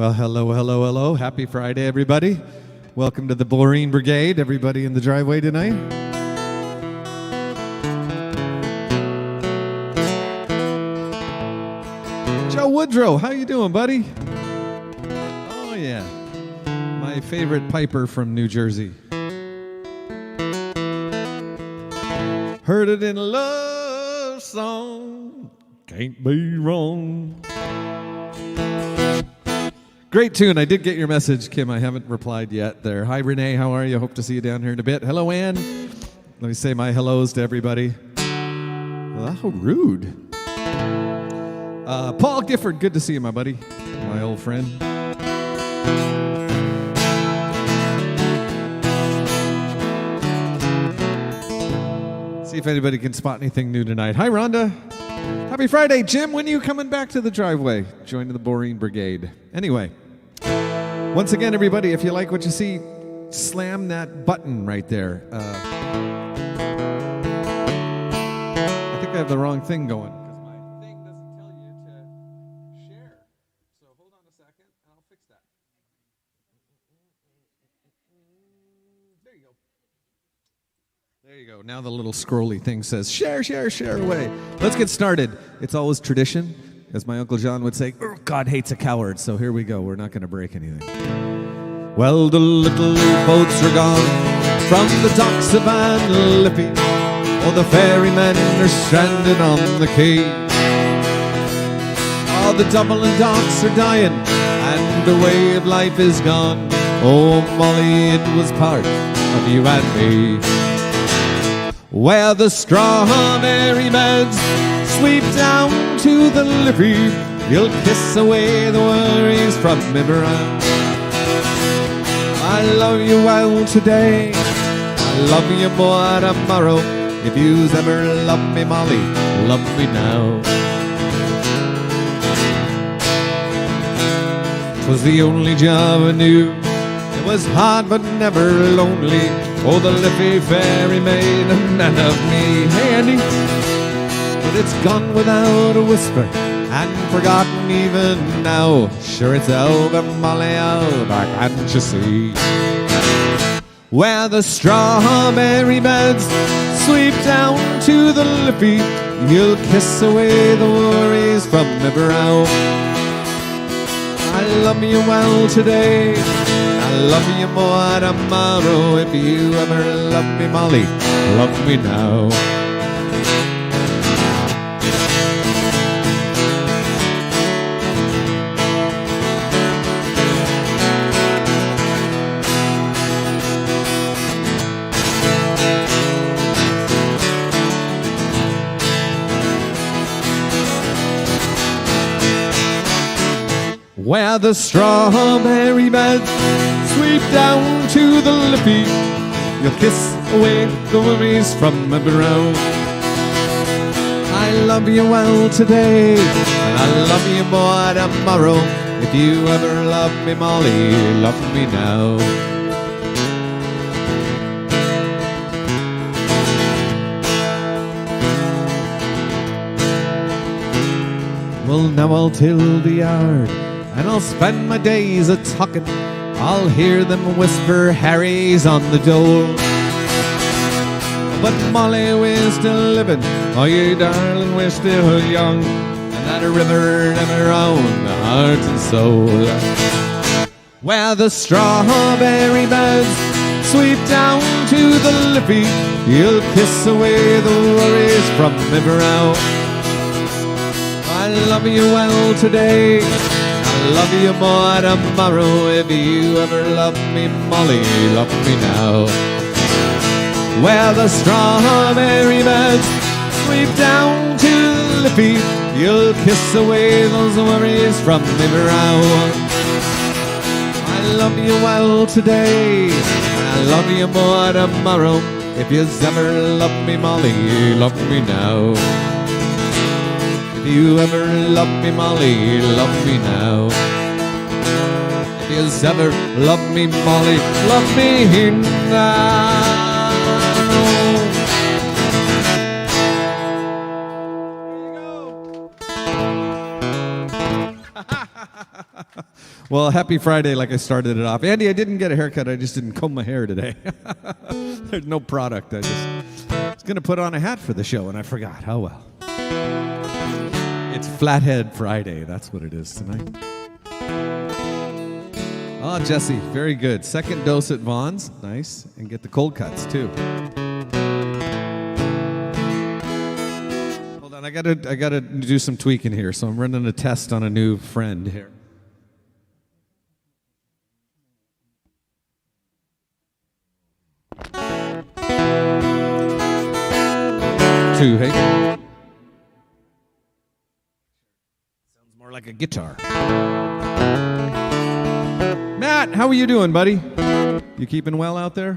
Well, hello, hello, hello. Happy Friday, everybody. Welcome to the Boreen Brigade. Everybody in the driveway tonight? Joe Woodrow, how you doing, buddy? Oh, yeah. My favorite piper from New Jersey. Heard it in a love song. Can't be wrong. Great tune. I did get your message, Kim. I haven't replied yet there. Hi, Renee. How are you? Hope to see you down here in a bit. Hello, Ann. Let me say my hellos to everybody. Well, how rude. Paul Gifford. Good to see you, my buddy. My old friend. See if anybody can spot anything new tonight. Hi, Rhonda. Happy Friday. Jim, when are you coming back to the driveway? Join the Boreen Brigade. Anyway. Once again, everybody, if you like what you see, slam that button right there. I think I have the wrong thing going. Because my thing doesn't tell you to share. So hold on a second, and I'll fix that. There you go. There you go. Now the little scrolly thing says, share, share, share away. Let's get started. It's always tradition. As my Uncle John would say, God hates a coward. So here we go. We're not going to break anything. Well, the little boats are gone from the docks of Liffey. Oh, the ferrymen are stranded on the quay. Oh, the Dublin docks are dying and the way of life is gone. Oh, Molly, it was part of you and me. Where the strawberry beds sweep down to the Liffey, you'll kiss away the worries from me brow. I love you well today, I love you more tomorrow. If you's ever loved me, Molly, love me now. 'Twas the only job I knew. It was hard but never lonely. Oh, the Liffey ferry made a man of me. Hey, Andy. But it's gone without a whisper and forgotten even now. Sure it's over, Molly, over, can't you see? Where the strawberry beds sweep down to the Liffey, you'll kiss away the worries from my brow. I love you well today, I love you more tomorrow. If you ever love me, Molly, love me now. Where the strawberry beds sweep down to the Liffey, you'll kiss away the worries from my brow. I love you well today, and I love you more tomorrow. If you ever love me, Molly, love me now. Well, now I'll till the yard, and I'll spend my days a-talkin'. I'll hear them whisper, Harry's on the dole. But Molly, we're still living. Oh, you darling, we're still young. And that river never owned the heart and soul. Where the strawberry beds sweep down to the Liffey, you'll kiss away the worries from my brow. I love you well today, I love you more tomorrow. If you ever love me, Molly, love me now. Where the strawberry beds sweep down to the Liffey, you'll kiss away those worries from me brow. I love you well today, I love you more tomorrow. If you ever love me, Molly, love me now. If you ever love me, Molly, love me now. If you ever love me, Molly, love me now. There you go. Well, happy Friday, like I started it off. Andy, I didn't get a haircut. I just didn't comb my hair today. There's no product. I was going to put on a hat for the show, and I forgot. Oh, well. It's Flathead Friday. That's what it is tonight. Oh, Jesse, very good. Second dose at Vaughn's. Nice. And get the cold cuts, too. Hold on. I gotta do some tweaking here, so I'm running a test on a new friend here. Two, hey? Sounds more like a guitar. Matt, how are you doing, buddy? You keeping well out there?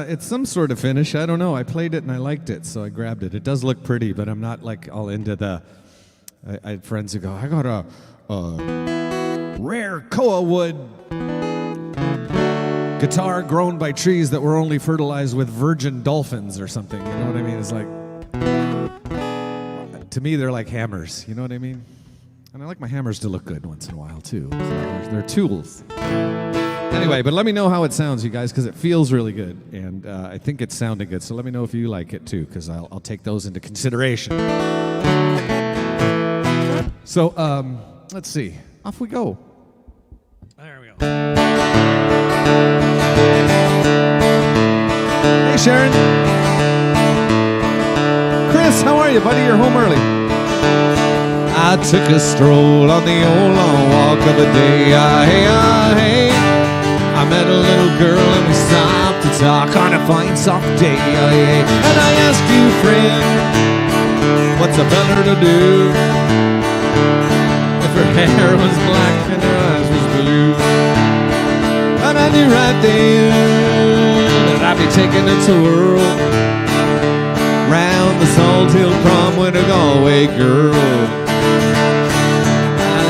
It's some sort of finish. I don't know. I played it and I liked it, so I grabbed it. It does look pretty, but I'm not like all into the... I had friends who go, I got a rare koa wood guitar grown by trees that were only fertilized with virgin dolphins or something. You know what I mean? It's like, to me, they're like hammers. You know what I mean? And I like my hammers to look good once in a while, too. So they're tools. Anyway, but let me know how it sounds, you guys, because it feels really good. And I think it's sounding good. So let me know if you like it, too, because I'll take those into consideration. So, let's see. Off we go. There we go. Hey, Sharon. Chris, how are you, buddy? You're home early. I took a stroll on the old long walk of the day. Hey. I met a little girl and we stopped to talk on a fine soft day. And I asked you, friend, what's a feller to do? Her hair was black and her eyes was blue. And I knew right then that I'd be taking a tour round the Salt Hill Prom with a Galway girl.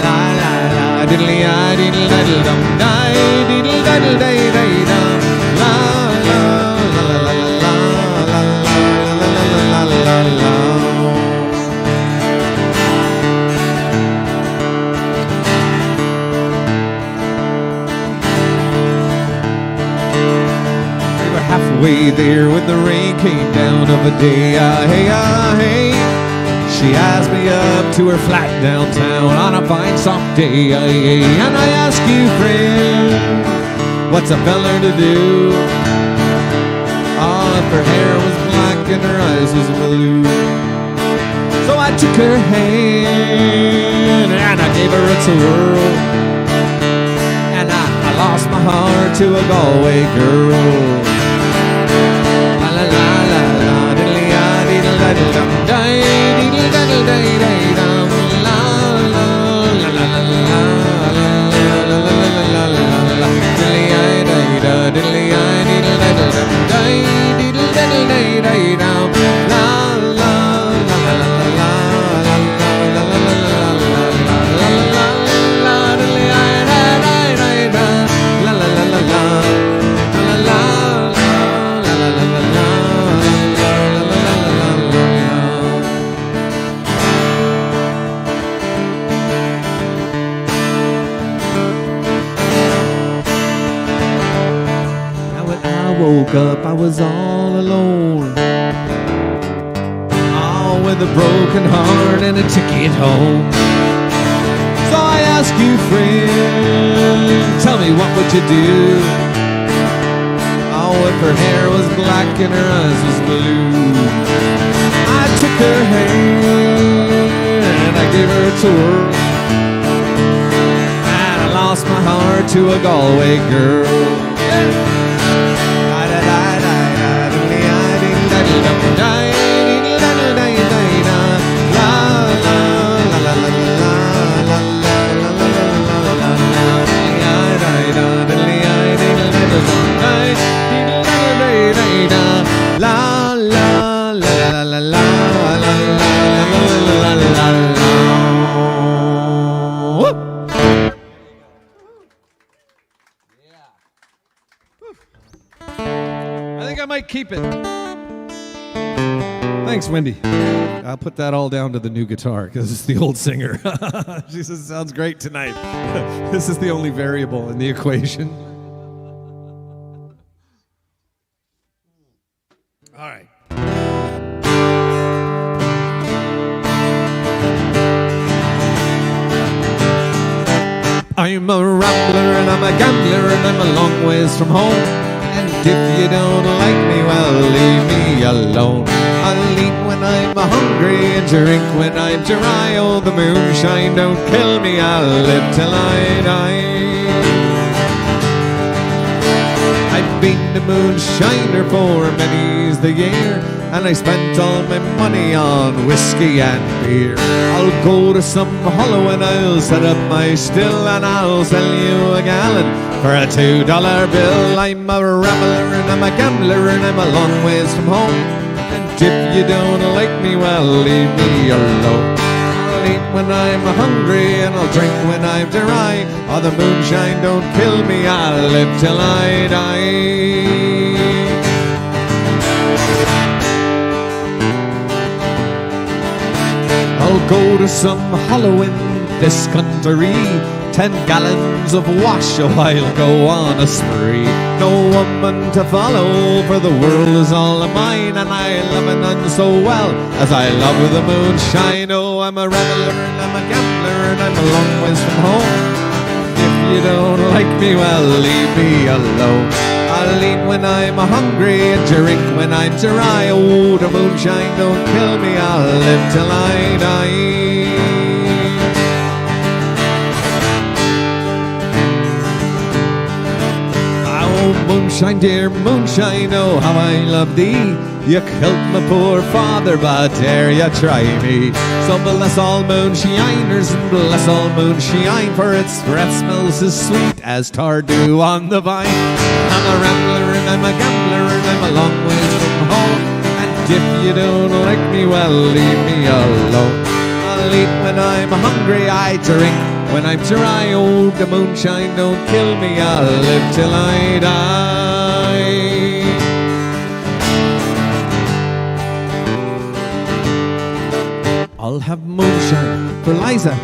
La diddly-I, diddly-diddle-dum-di, diddle-diddle-day-day-dum. La la la la la la la la la la la. Halfway there when the rain came down of a day. Hey. She asked me up to her flat downtown on a fine soft day. And I asked you, friend, what's a feller to do? Oh, if her hair was black and her eyes was blue. So I took her hand and I gave her a twirl. And I lost my heart to a Galway girl. Woke up, I was all alone, all with a broken heart and a ticket home. So I ask you, friend, tell me what would you do? Oh, if her hair was black and her eyes was blue. I took her hand and I gave her a tour, and I lost my heart to a Galway girl. great. Keep it. Thanks, Wendy. I'll put that all down to the new guitar because it's the old singer. She says, it sounds great tonight. This is the only variable in the equation. All right. I'm a rambler and I'm a gambler and I'm a long ways from home. And if you don't like me, well, leave me alone. I'll eat when I'm hungry and drink when I'm dry. Oh, the moonshine don't kill me, I'll live till I die. I've been a moonshiner for many's the year, and I spent all my money on whiskey and beer. I'll go to some hollow and I'll set up my still, and I'll sell you a gallon for a $2 bill. I'm a rambler and I'm a gambler and I'm a long ways from home. And if you don't like me, well, leave me alone. I'll eat when I'm hungry and I'll drink when I'm dry. Oh, the moonshine don't kill me, I'll live till I die. I'll go to some hollow in this country, 10 gallons of wash, oh, I'll go on a spree. No woman to follow, for the world is all of mine, and I love it none so well as I love the moonshine. Oh, I'm a reveler and I'm a gambler and I'm a long ways from home. If you don't like me, well, leave me alone. I'll eat when I'm hungry and drink when I'm dry. Oh, the moonshine don't kill me, I'll live till I die. Oh, moonshine, dear moonshine, oh, how I love thee. You killed my poor father, but dare you try me. So bless all moonshiners and bless all moonshine, for its breath smells as sweet as tardew on the vine. I'm a rambler and I'm a gambler and I'm a long ways from home. And if you don't like me, well, leave me alone. I'll eat when I'm hungry, I drink when I'm dry. Oh, the moonshine don't kill me, I'll live till I die. I'll have moonshine for Liza,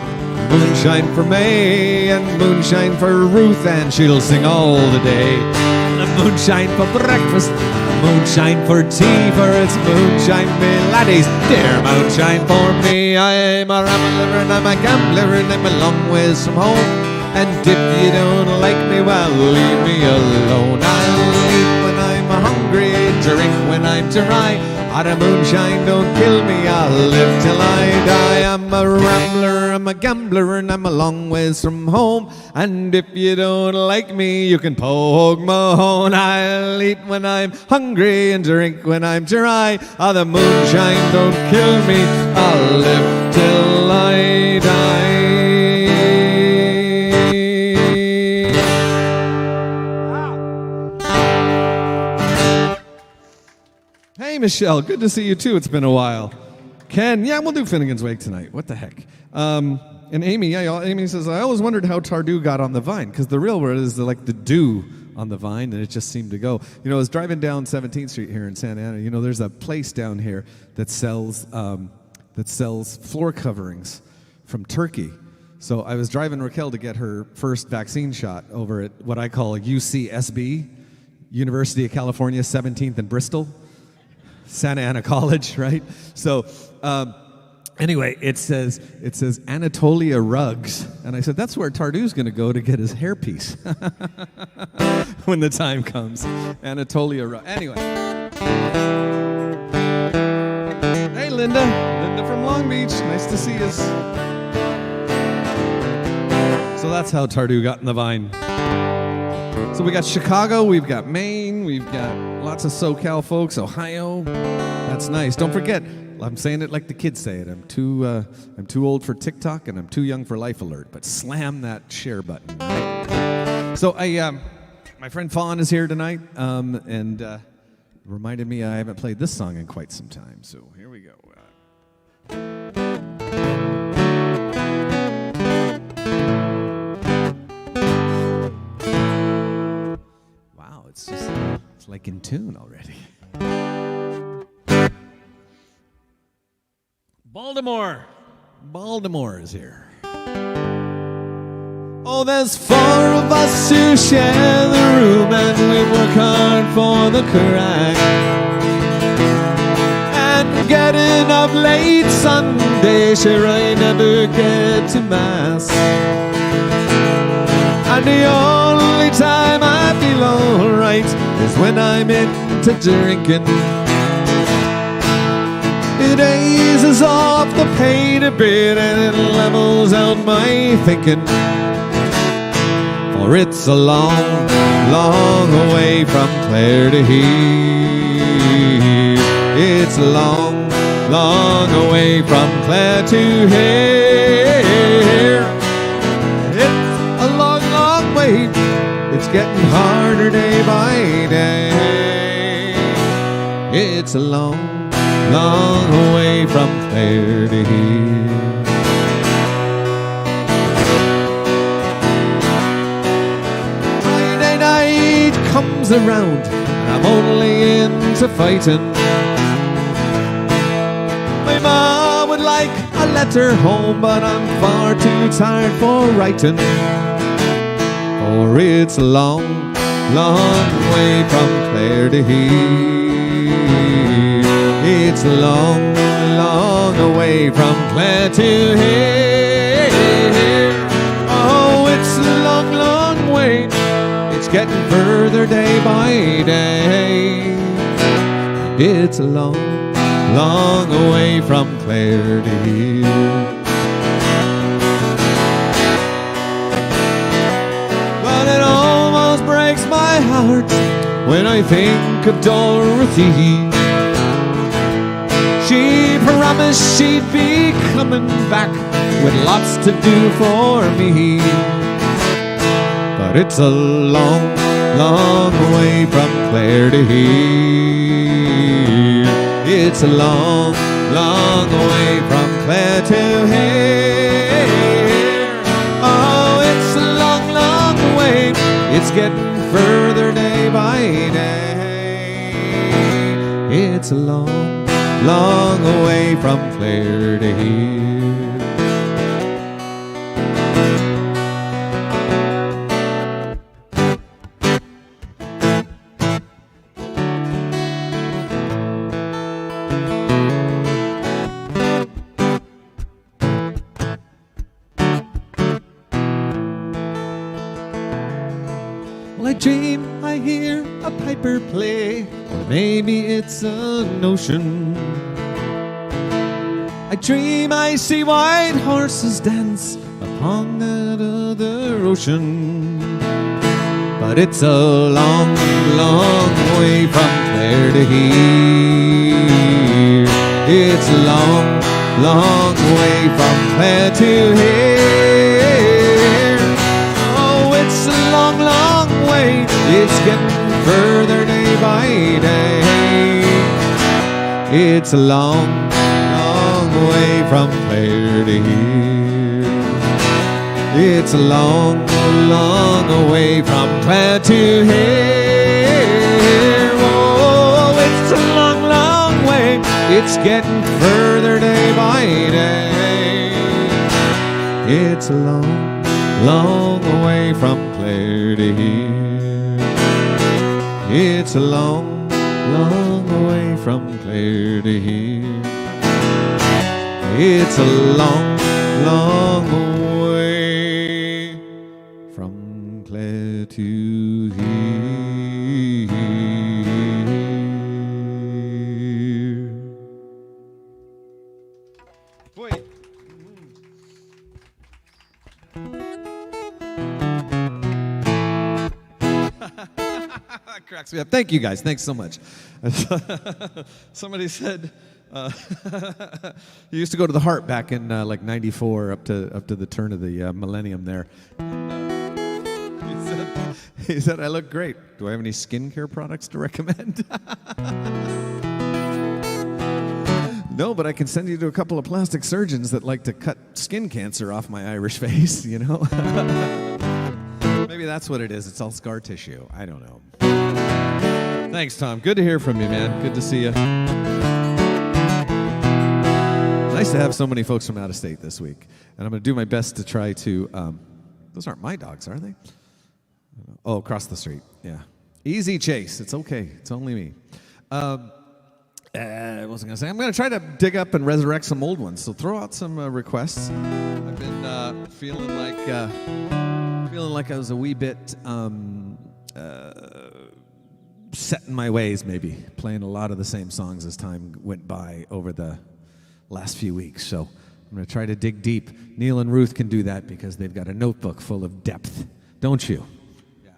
moonshine for May, and moonshine for Ruth, and she'll sing all the day. And moonshine for breakfast, moonshine for tea, for it's moonshine, me laddies, dear moonshine for me. I'm a rambler and I'm a gambler and I'm a long ways from home. And if you don't like me, well, leave me alone. I'll eat when I'm hungry, drink when I'm dry. Ah, the moonshine don't kill me, I'll live till I die. I'm a rambler, I'm a gambler, and I'm a long ways from home. And if you don't like me, you can poke my horn. I'll eat when I'm hungry and drink when I'm dry. Ah, the moonshine don't kill me, I'll live till I die. Hey, Michelle, good to see you too. It's been a while. Ken, yeah, we'll do Finnegan's Wake tonight. What the heck? And Amy, yeah, Amy says, I always wondered how Tardew got on the vine, because the real word is like the dew on the vine, and it just seemed to go. You know, I was driving down 17th Street here in Santa Ana. You know, there's a place down here that sells floor coverings from Turkey. So I was driving Raquel to get her first vaccine shot over at what I call UCSB, University of California, 17th and Bristol. Santa Ana College, right? So anyway, it says Anatolia Rugs, and I said that's where Tardew's going to go to get his hairpiece when the time comes. Anatolia Rugs. Anyway, hey Linda from Long Beach, nice to see us. So that's how Tardew got in the vine. So we got Chicago, we've got Maine, we've got lots of SoCal folks, Ohio. That's nice. Don't forget, I'm saying it like the kids say it. I'm too old for TikTok and I'm too young for Life Alert. But slam that share button. Right? So my friend Fawn is here tonight, and reminded me I haven't played this song in quite some time. So here we go. It's like in tune already. Baltimore is here. Oh, there's 4 of us who share the room, and we work hard for the crack. And getting up late Sunday, sure I never get to Mass. And the only time I feel alright is when I'm into drinking. It eases off the pain a bit and it levels out my thinking. For it's a long, long way from Clare to here. It's a long, long way from Clare to here. It's a long, long way. It's getting harder day by day. It's a long, long way from Clare to here. Friday night comes around and I'm only into fighting. My mom would like a letter home, but I'm far too tired for writing. For it's a long, long way from Clare to here. It's a long, long way from Clare to here. Oh, it's a long, long way. It's getting further day by day. It's a long, long way from Clare to here. But it almost breaks my heart when I think of Dorothy. She promised she'd be coming back with lots to do for me. But it's a long, long way from Clare to here. It's a long, long way from Clare to here. Oh, it's a long, long way. It's getting further day by day. It's a long, long way from Clare to here. Well, I dream I hear a piper play, or maybe it's a notion. I dream I see white horses dance upon that other ocean. But it's a long, long way from Clare to here. It's a long, long way from Clare to here. Oh, it's a long, long way. It's getting further day by day. It's a long, way from Clare to here. It's a long, long way from Clare to here. Oh, it's a long, long way. It's getting further day by day. It's a long, long way from Clare to here. It's a long, long way from Clare to here. It's a long, long way from Clare to here. Wait. That cracks me up. Thank you guys. Thanks so much. Somebody said you used to go to the Heart back in like '94 up to the turn of the millennium there. He said I look great. Do I have any skincare products to recommend? No, but I can send you to a couple of plastic surgeons that like to cut skin cancer off my Irish face, you know? Maybe that's what it is. It's all scar tissue. I don't know. Thanks, Tom. Good to hear from you, man. Good to see you. I nice to have so many folks from out of state this week. And I'm going to do my best to try to... those aren't my dogs, are they? Oh, across the street. Yeah. Easy chase. It's okay. It's only me. I wasn't going to say. I'm going to try to dig up and resurrect some old ones. So throw out some requests. I've been feeling like I was a wee bit set in my ways, maybe playing a lot of the same songs as time went by over the last few weeks. So I'm going to try to dig deep. Neil and Ruth can do that because they've got a notebook full of depth, don't you? Yeah.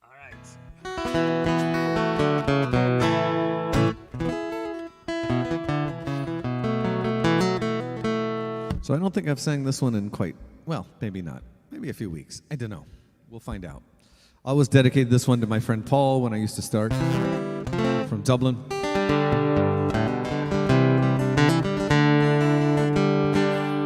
All right. So I don't think I've sang this one in quite, well, maybe not. Maybe a few weeks. I don't know. We'll find out. I always dedicated this one to my friend Paul when I used to start from Dublin.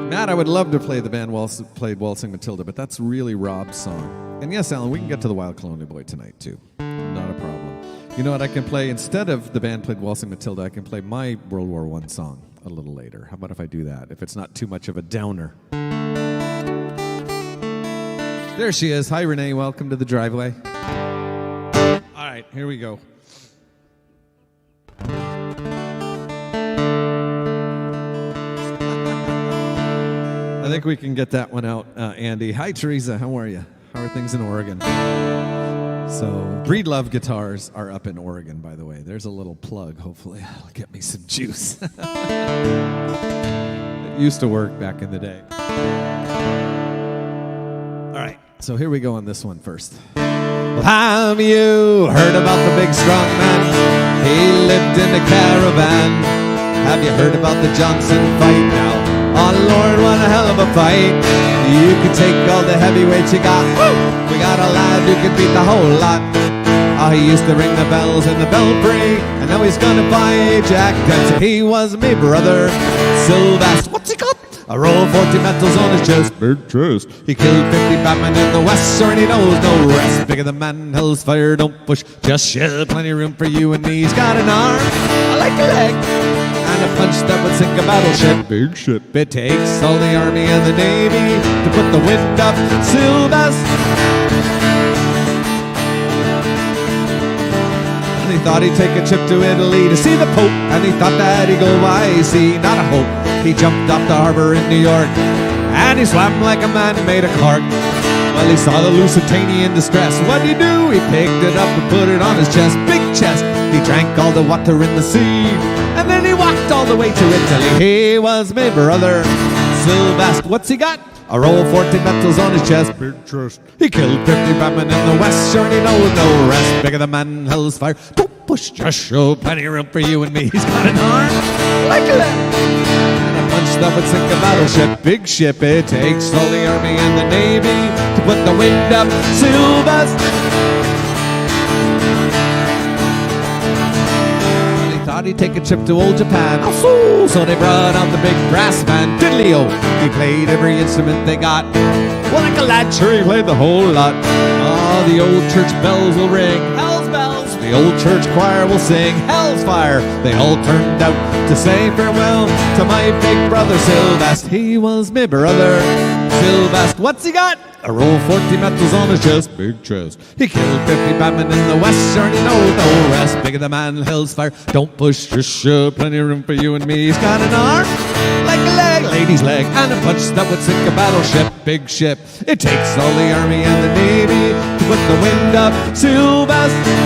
Matt, I would love to play the band played Waltzing Matilda, but that's really Rob's song. And yes, Alan, we can get to the Wild Colonial Boy tonight, too. Not a problem. You know what I can play? Instead of the band played Waltzing Matilda, I can play my World War I song a little later. How about if I do that, if it's not too much of a downer? There she is. Hi, Renee. Welcome to the driveway. All right, here we go. I think we can get that one out, Andy. Hi, Teresa. How are you? How are things in Oregon? So, Breedlove guitars are up in Oregon, by the way. There's a little plug. Hopefully, it'll get me some juice. It used to work back in the day. All right. So here we go on this one first. Well, have you heard about the big strong man? He lived in a caravan. Have you heard about the Johnson fight now? Oh Lord, what a hell of a fight. You can take all the heavyweights you got. Woo! We got a lad who can beat the whole lot. Oh, he used to ring the bells in the belfry, and now he's gonna buy Jack Dempsey. He was me brother, Sylvester. What's he got? A roll of 40 medals on his chest. Big chest. He killed 50 Batman in the West, and he knows no rest. Bigger than man, hell's fire, don't push, just shell. Plenty of room for you and me. He's got an arm, I like a leg, and a punch that would sink a battleship. Big ship. It takes all the army and the navy to put the wind up. Sylvester. And he thought he'd take a trip to Italy to see the Pope, and he thought that he'd go by sea, not a hope. He jumped off the harbor in New York, and he swam like a man who made a cork. Well, he saw the Lusitania in distress. What'd he do? He picked it up and put it on his chest. Big chest. He drank all the water in the sea, and then he walked all the way to Italy. He was my brother, Sylvester. What's he got? A roll of 40 medals on his chest. Big chest. He killed 50 Batman in the West, sure he knows no rest. Bigger than man, hell's fire. Don't push, just show. Plenty of room for you and me. He's got an arm like a leg, and a punch that would sink a battleship. Big ship. It takes all the army and the navy to put the wind up. Sylvester. Thought he'd take a trip to old Japan. Oh, so they brought out the big brass band. Diddly-o, he played every instrument they got. Well, like a lad, sure he played the whole lot. Oh, the old church bells will ring, hell's bells. The old church choir will sing, hell's fire. They all turned out to say farewell to my big brother Sylvester. He was my brother Sylvester. What's he got? A roll of 40 medals on his chest. Big chest. He killed 50 Batman in the West, sure he knows no rest. Bigger than man, hell's fire. Don't push, just shove. Plenty of room for you and me. He's got an arm like a leg, lady's leg, and a punch that would sink a battleship. Big ship. It takes all the army and the navy to put the wind up. Sylvester.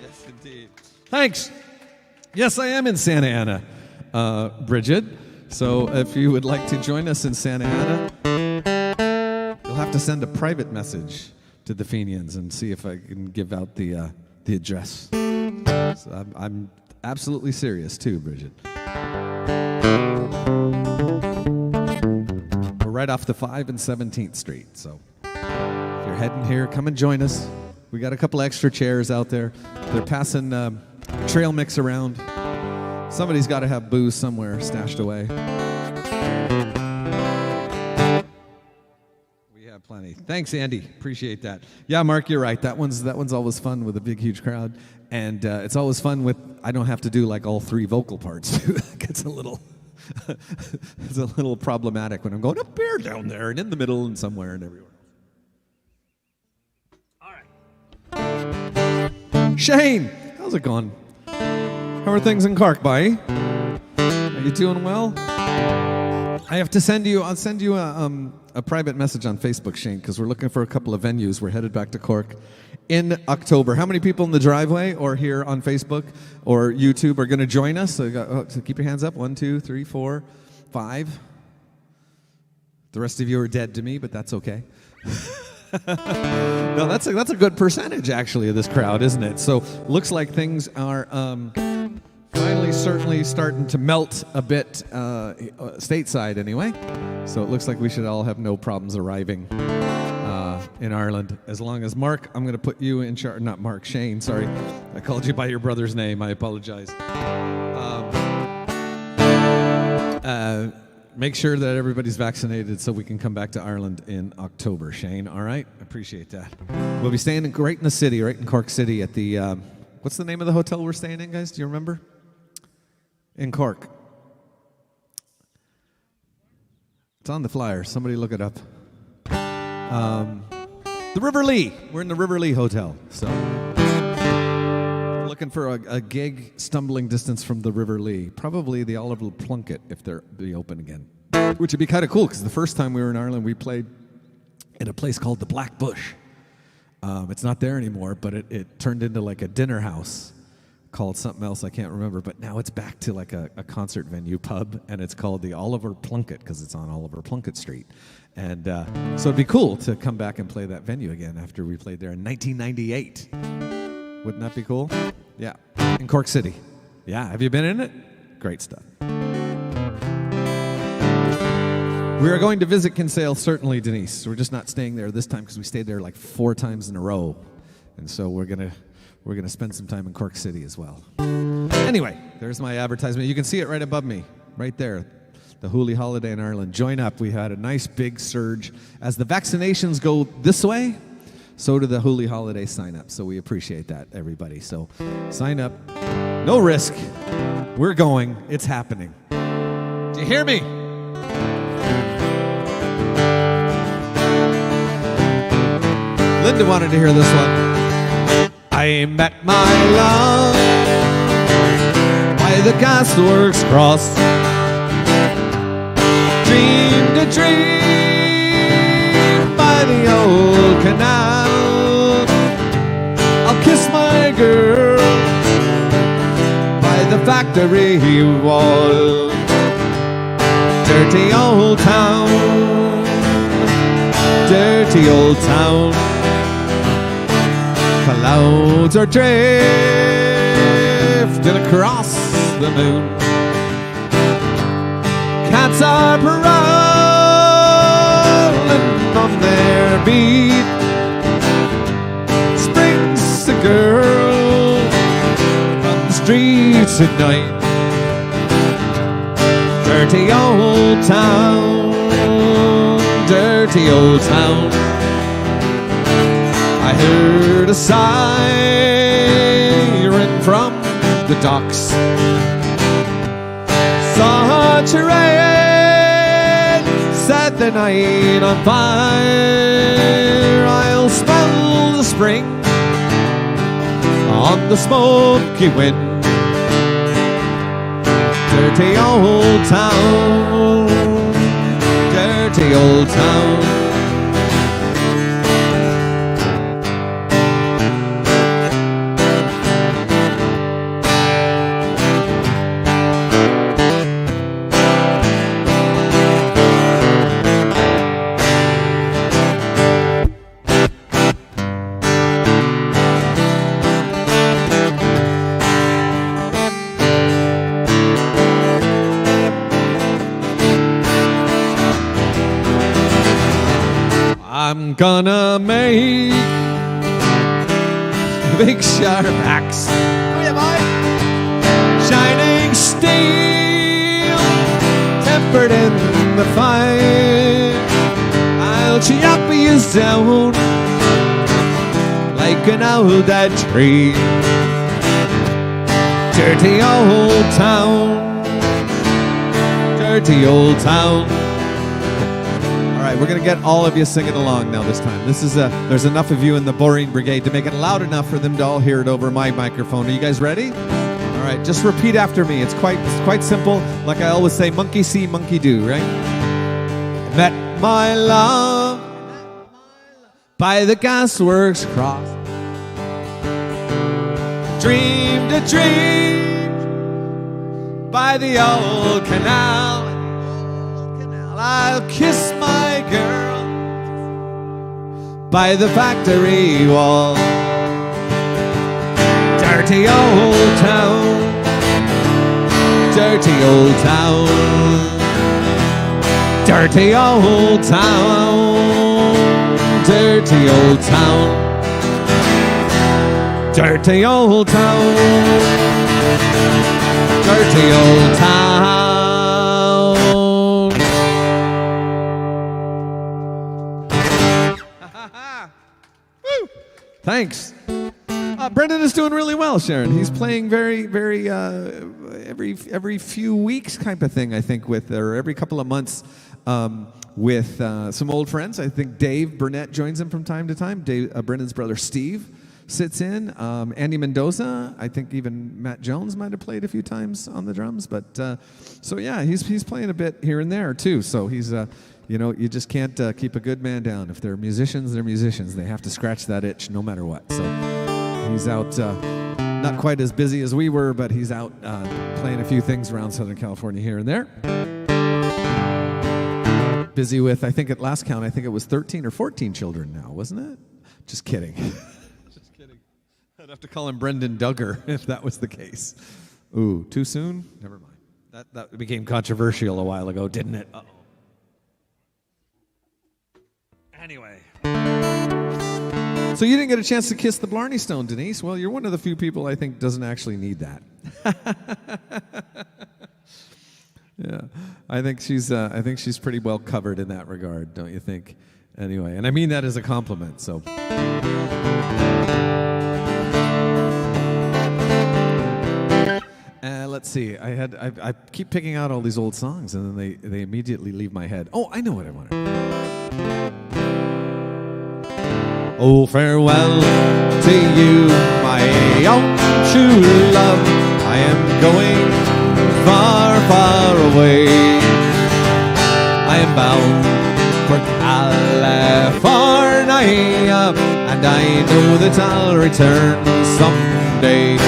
Yes, indeed. Thanks. Yes, I am in Santa Ana, Bridget. So if you would like to join us in Santa Ana, you'll have to send a private message to the Fenians and see if I can give out the address. So I'm absolutely serious too, Bridget. We're right off the 5 and 17th Street. So if you're heading here, come and join us. We got a couple extra chairs out there. They're passing trail mix around. Somebody's got to have booze somewhere stashed away. We have got plenty. Thanks, Andy. Appreciate that. Yeah, Mark, you're right. That one's always fun with a big, huge crowd, and it's always fun with. I don't have to do like all three vocal parts. It gets a little, it's a little problematic when I'm going up here, down there, and in the middle, and somewhere, and everywhere. All right. Shane, how's it going? How are things in Cork, bye? Are you doing well? I have to send you. I'll send you a private message on Facebook, Shane, because we're looking for a couple of venues. We're headed back to Cork in October. How many people in the driveway or here on Facebook or YouTube are going to join us? So keep your hands up. 1, 2, 3, 4, 5. The rest of you are dead to me, but that's okay. No, that's a good percentage actually of this crowd, isn't it? So looks like things are. Finally, certainly starting to melt a bit stateside anyway. So it looks like we should all have no problems arriving in Ireland. As long as Mark, I'm going to put you in charge. Not Mark, Shane, sorry. I called you by your brother's name. I apologize. Make sure that everybody's vaccinated so we can come back to Ireland in October, Shane. All right? Appreciate that. We'll be staying right in the city, right in Cork City at the... what's the name of the hotel we're staying in, guys? Do you remember? In Cork. It's on the flyer. Somebody look it up. The River Lee. We're in the River Lee Hotel. So we're looking for a gig stumbling distance from the River Lee. Probably the Oliver Plunkett if they're be open again. Which would be kind of cool because the first time we were in Ireland, we played in a place called the Black Bush. It's not there anymore, but it turned into like a dinner house called something else I can't remember, but now it's back to like a concert venue pub, and it's called the Oliver Plunkett because it's on Oliver Plunkett Street. And so it'd be cool to come back and play that venue again after we played there in 1998. Wouldn't that be cool? Yeah, in Cork City. Yeah, have you been in it? Great stuff. We are going to visit Kinsale, certainly, Denise. We're just not staying there this time because we stayed there like 4 times in a row. And so we're gonna spend some time in Cork City as well. Anyway, there's my advertisement. You can see it right above me, right there. The Hooley holiday in Ireland. Join up. We had a nice big surge. As the vaccinations go this way, so do the Hooley holiday sign up. So we appreciate that, everybody. So sign up. No risk. We're going. It's happening. Do you hear me? Linda wanted to hear this one. I met my love by the gasworks cross. Dreamed a dream by the old canal. I'll kiss my girl by the factory wall. Dirty old town, dirty old town. Clouds are drifting across the moon. Cats are prowling on their beat. Springs a girl from the streets at night. Dirty old town, dirty old town. I heard a siren from the docks. Saw a train, set the night on fire. I'll smell the spring on the smoky wind. Dirty old town, dirty old town. I'm gonna make a big sharp axe. Oh yeah, boy. Shining steel, tempered in the fire. I'll chop you down like an old dead tree. Dirty old town, dirty old town. All right, we're gonna get all of you singing along now this time. This is there's enough of you in the boring brigade to make it loud enough for them to all hear it over my microphone. Are you guys ready? All right, just repeat after me. It's quite simple. Like I always say, monkey see, monkey do, right? I met my love by the gasworks cross. Dreamed a dream by the old canal. I'll kiss my girl by the factory wall. Dirty old town, dirty old town, dirty old town, dirty old town, dirty old town, dirty old town. Woo! Thanks. Brendan is doing really well, Sharon. He's playing very every few weeks type of thing, I think, or every couple of months with some old friends. I think Dave Burnett joins him from time to time. Brendan's brother Steve sits in. Andy Mendoza, I think even Matt Jones might have played a few times on the drums. But so yeah, he's playing a bit here and there too. So he's you just can't keep a good man down. If they're musicians, they're musicians. They have to scratch that itch no matter what. So he's out, not quite as busy as we were, but he's out playing a few things around Southern California here and there. Busy with, I think at last count, I think it was 13 or 14 children now, wasn't it? Just kidding. Just kidding. I'd have to call him Brendan Duggar if that was the case. Ooh, too soon? Never mind. That became controversial a while ago, didn't it? Uh-oh. Anyway. So you didn't get a chance to kiss the Blarney Stone, Denise. Well, you're one of the few people I think doesn't actually need that. Yeah, I think she's pretty well covered in that regard, don't you think? Anyway, and I mean that as a compliment. So. Let's see. I keep picking out all these old songs, and then they immediately leave my head. Oh, I know what I want. Oh, farewell to you, my own true love. I am going far, far away. I am bound for California, and I know that I'll return someday.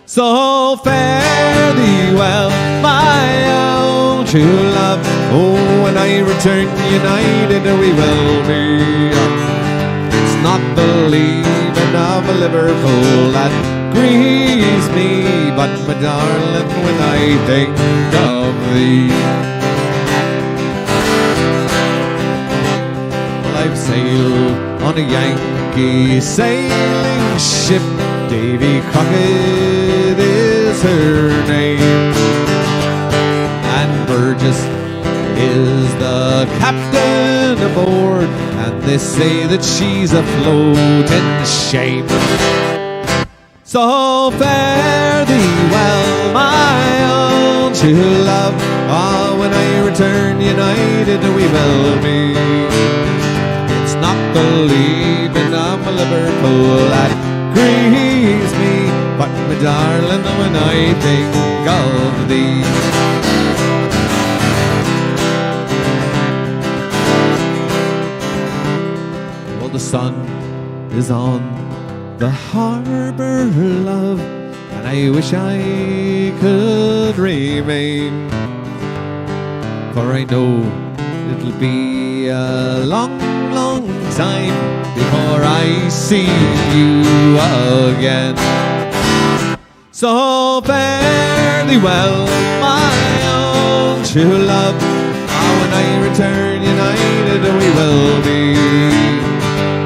So fare thee well, my own true love. Oh, when I return united we will be. It's not the leaving of Liverpool that grieves me, but my darling, when I think of thee. Well, I've sailed on a Yankee sailing ship. Davy Crockett is her name, and Burgess is the captain aboard, and they say that she's afloat in shame. So fare thee well, my own true love. Ah, when I return united we will be. It's not the leaving of Liverpool that grieves me, but my darling, when I think of thee. Well, the sun is on the harbor, love, and I wish I could remain, for I know it'll be a long, long time before I see you again. So fare thee well, my own true love. Ah, when I return united we will be.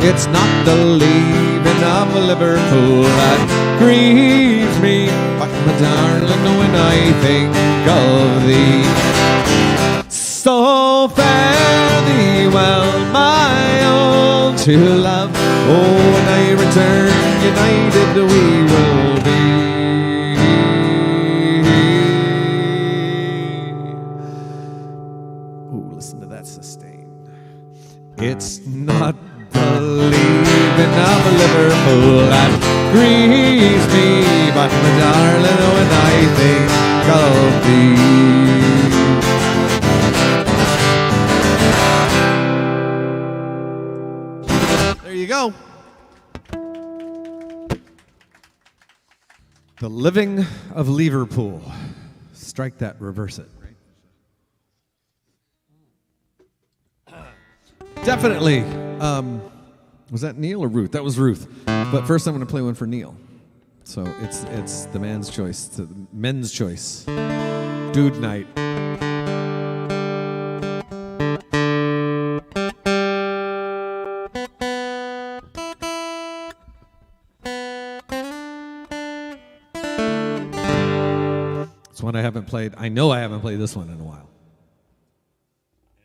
It's not the leaving of Liverpool that grieves me, but my darling, when I think of thee. So fare thee well, my own true love. Oh, when I return, united we will be. Oh, listen to that sustain. It's not the leaving of Liverpool that grieves me, but my darling, when I think of thee. There you go. The living of Liverpool. Strike that, reverse it. Definitely. Was that Neil or Ruth? That was Ruth. But first I'm going to play one for Neil. So it's the man's choice. It's the men's choice. Dude night. It's one I haven't played. I know I haven't played this one in a while.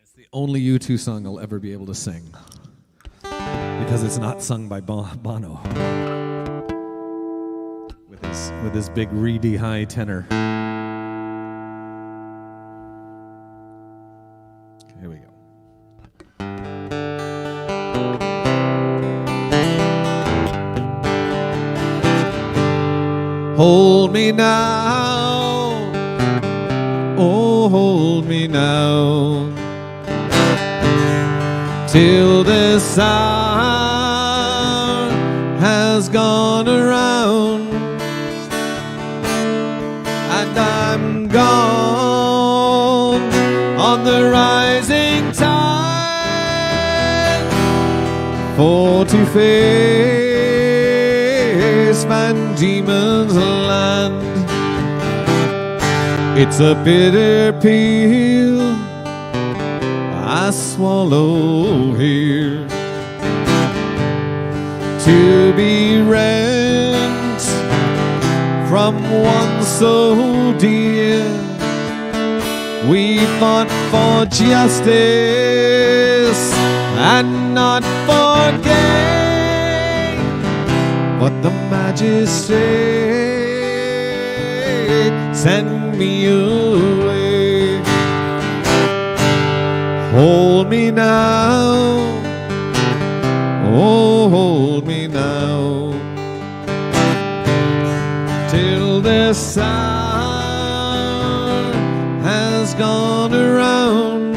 It's the only U2 song I'll ever be able to sing. Because it's not sung by Bono. With his big reedy high tenor. Okay, here we go. Hold me now, oh hold me now, till this hour has gone around, and I'm gone on the rising tide, for to face Van Diemen's land. It's a bitter pill I swallow here, to be rent from one so dear. We fought for justice and not for gain, but the magistrate sent me away. Hold me now, oh hold me now, till this hour has gone around,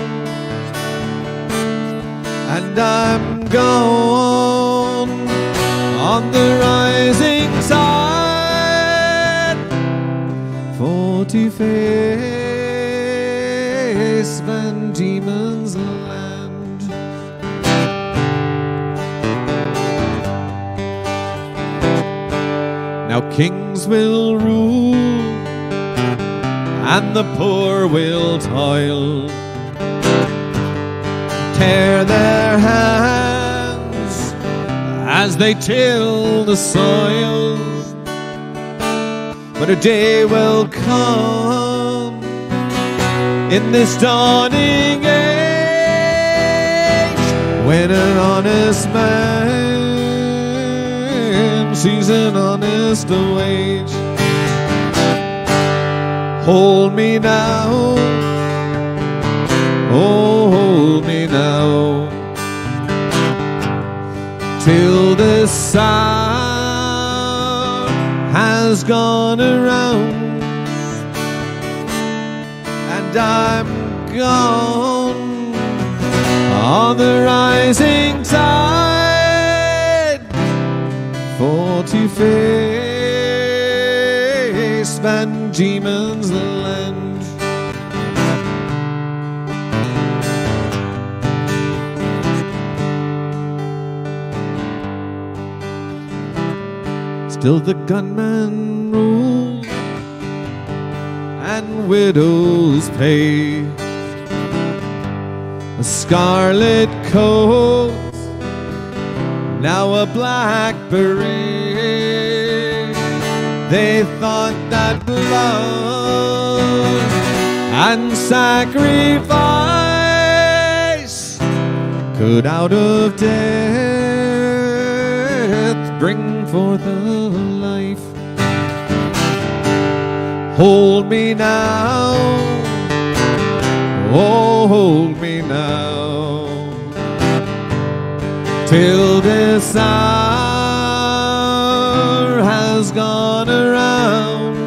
and I'm gone on the rising tide, for to face Van Diemen's land. Now kings will rule and the poor will toil, tear their hands as they till the soil. But a day will come in this dawning age, when an honest man sees an honest wage. Hold me now, oh hold me now, till this hour has gone around, and I'm gone on the rising tide, for to face Van Diemen's land. Still the gunman rules and widows pay, a scarlet coat, now a black beret. They thought that blood and sacrifice could out of death bring forth a life. Hold me now, oh, hold me now, till this hour has gone around,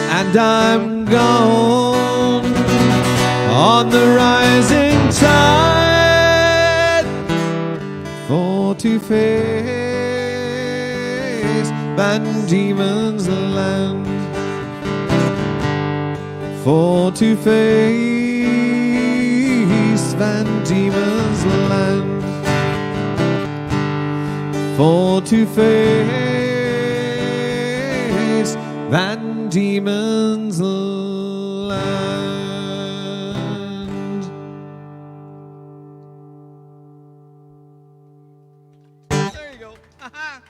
and I'm gone on the rising tide, for to face Van Diemen's land, for to face Van Diemen's land, for to face Van Diemen's land. There you go. Aha.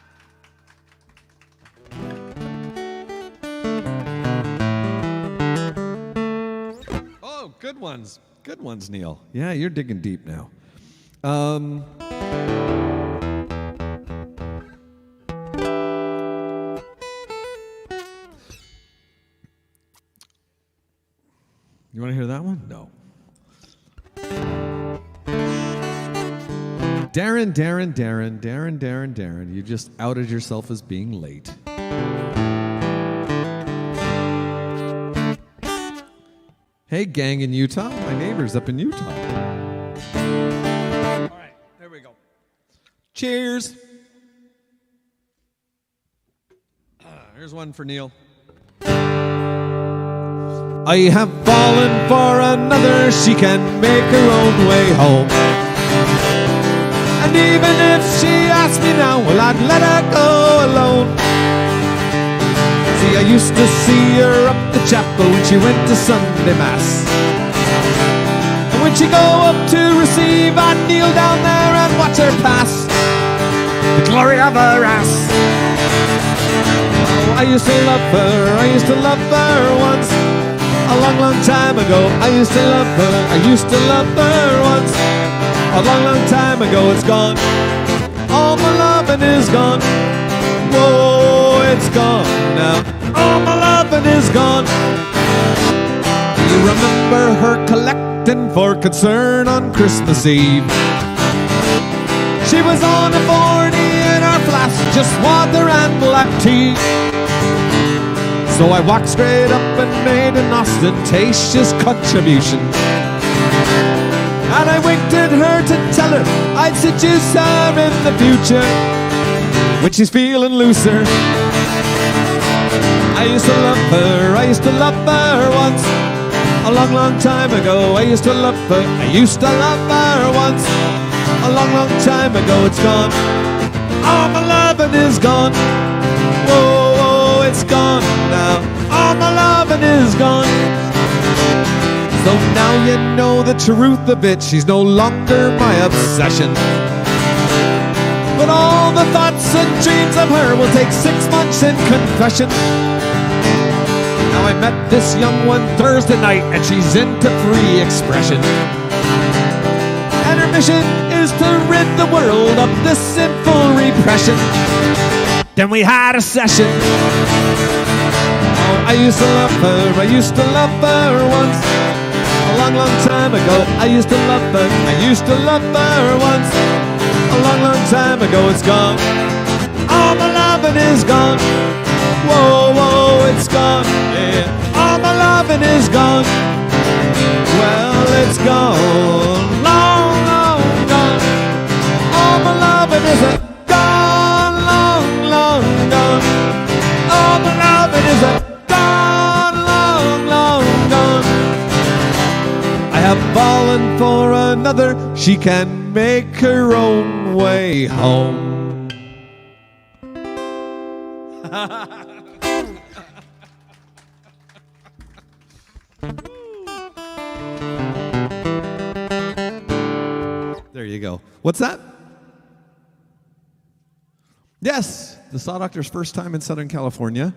Oh, good ones. Good ones, Neil. Yeah, you're digging deep now. You want to hear that one? No. Darren, you just outed yourself as being late. Hey, gang in Utah. My neighbor's up in Utah. All right, there we go. Cheers. Here's one for Neil. I have fallen for another, she can make her own way home. And even if she asked me now, well, I'd let her go alone. See, I used to see her up the chapel when she went to Sunday Mass. And when she'd go up to receive, I'd kneel down there and watch her pass the glory of her ass. Oh, I used to love her once. A long, long time ago, I used to love her. I used to love her once. A long, long time ago, it's gone. All my loving is gone. Whoa, it's gone now. All my loving is gone. Do you remember her collecting for concern on Christmas Eve? She was on a 40 in her flask, just water and black tea. So I walked straight up and made an ostentatious contribution. And I winked at her to tell her I'd seduce her in the future when she's feeling looser. I used to love her once. A long, long time ago, I used to love her. I used to love her once. A long, long time ago, it's gone. All my loving is gone. Whoa, whoa, it's gone now. All my loving is gone. So now you know the truth of it. She's no longer my obsession. But all the thoughts and dreams of her will take 6 months in confession. Now I met this young one Thursday night, and she's into free expression. And her mission is to rid the world of this sinful repression. Then we had a session. Oh, I used to love her once. A long, long time ago, I used to love her. I used to love her once. A long, long time ago, it's gone. All my loving is gone. Whoa, whoa, it's gone. Yeah, all my loving is gone. Well, it's gone. Long, long gone. All my loving is gone. Long, long gone. All my loving is gone. Long, long gone. I have fallen for another. She can make her own way home. There you go. What's that? Yes, the Saw Doctor's first time in Southern California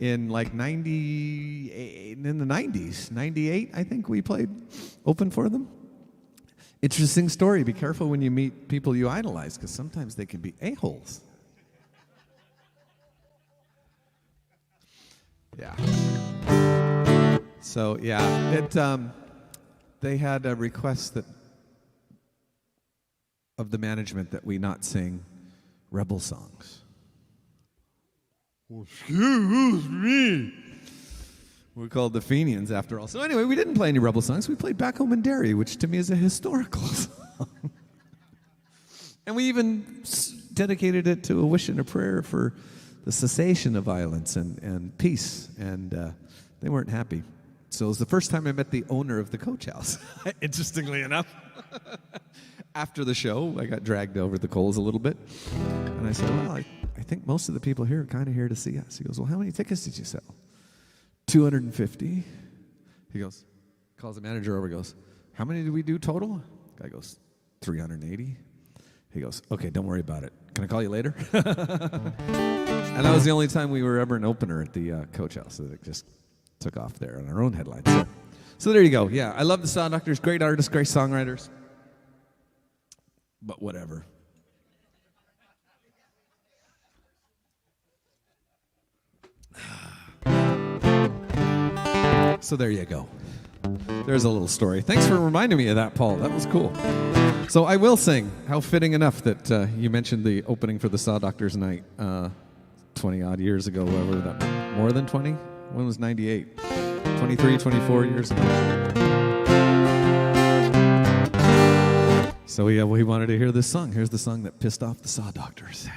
in like 90, in the 90s, 98, I think we played open for them. Interesting story. Be careful when you meet people you idolize, because sometimes they can be a-holes. Yeah. So, yeah, they had a request of the management that we not sing rebel songs. Excuse me. We're called the Fenians, after all. So anyway, we didn't play any rebel songs. We played Back Home in Derry, which to me is a historical song. And we even dedicated it to a wish and a prayer for the cessation of violence and peace. And they weren't happy. So it was the first time I met the owner of the coach house, interestingly enough. After the show, I got dragged over the coals a little bit. And I said, well, I think most of the people here are kind of here to see us. He goes, well, how many tickets did you sell? 250. He goes, calls the manager over, goes, how many did we do total? Guy goes, 380. He goes, okay, don't worry about it. Can I call you later? And that was the only time we were ever an opener at the coach house. So it just took off there on our own headlines. So there you go. Yeah, I love the Saw Doctors. Great artists, great songwriters. But whatever. So there you go. There's a little story. Thanks for reminding me of that, Paul. That was cool. So I will sing. How fitting enough that you mentioned the opening for the Saw Doctors night 20-odd years ago, whatever that, more than 20? When was 98? 23, 24 years ago. So we wanted to hear this song. Here's the song that pissed off the Saw Doctors.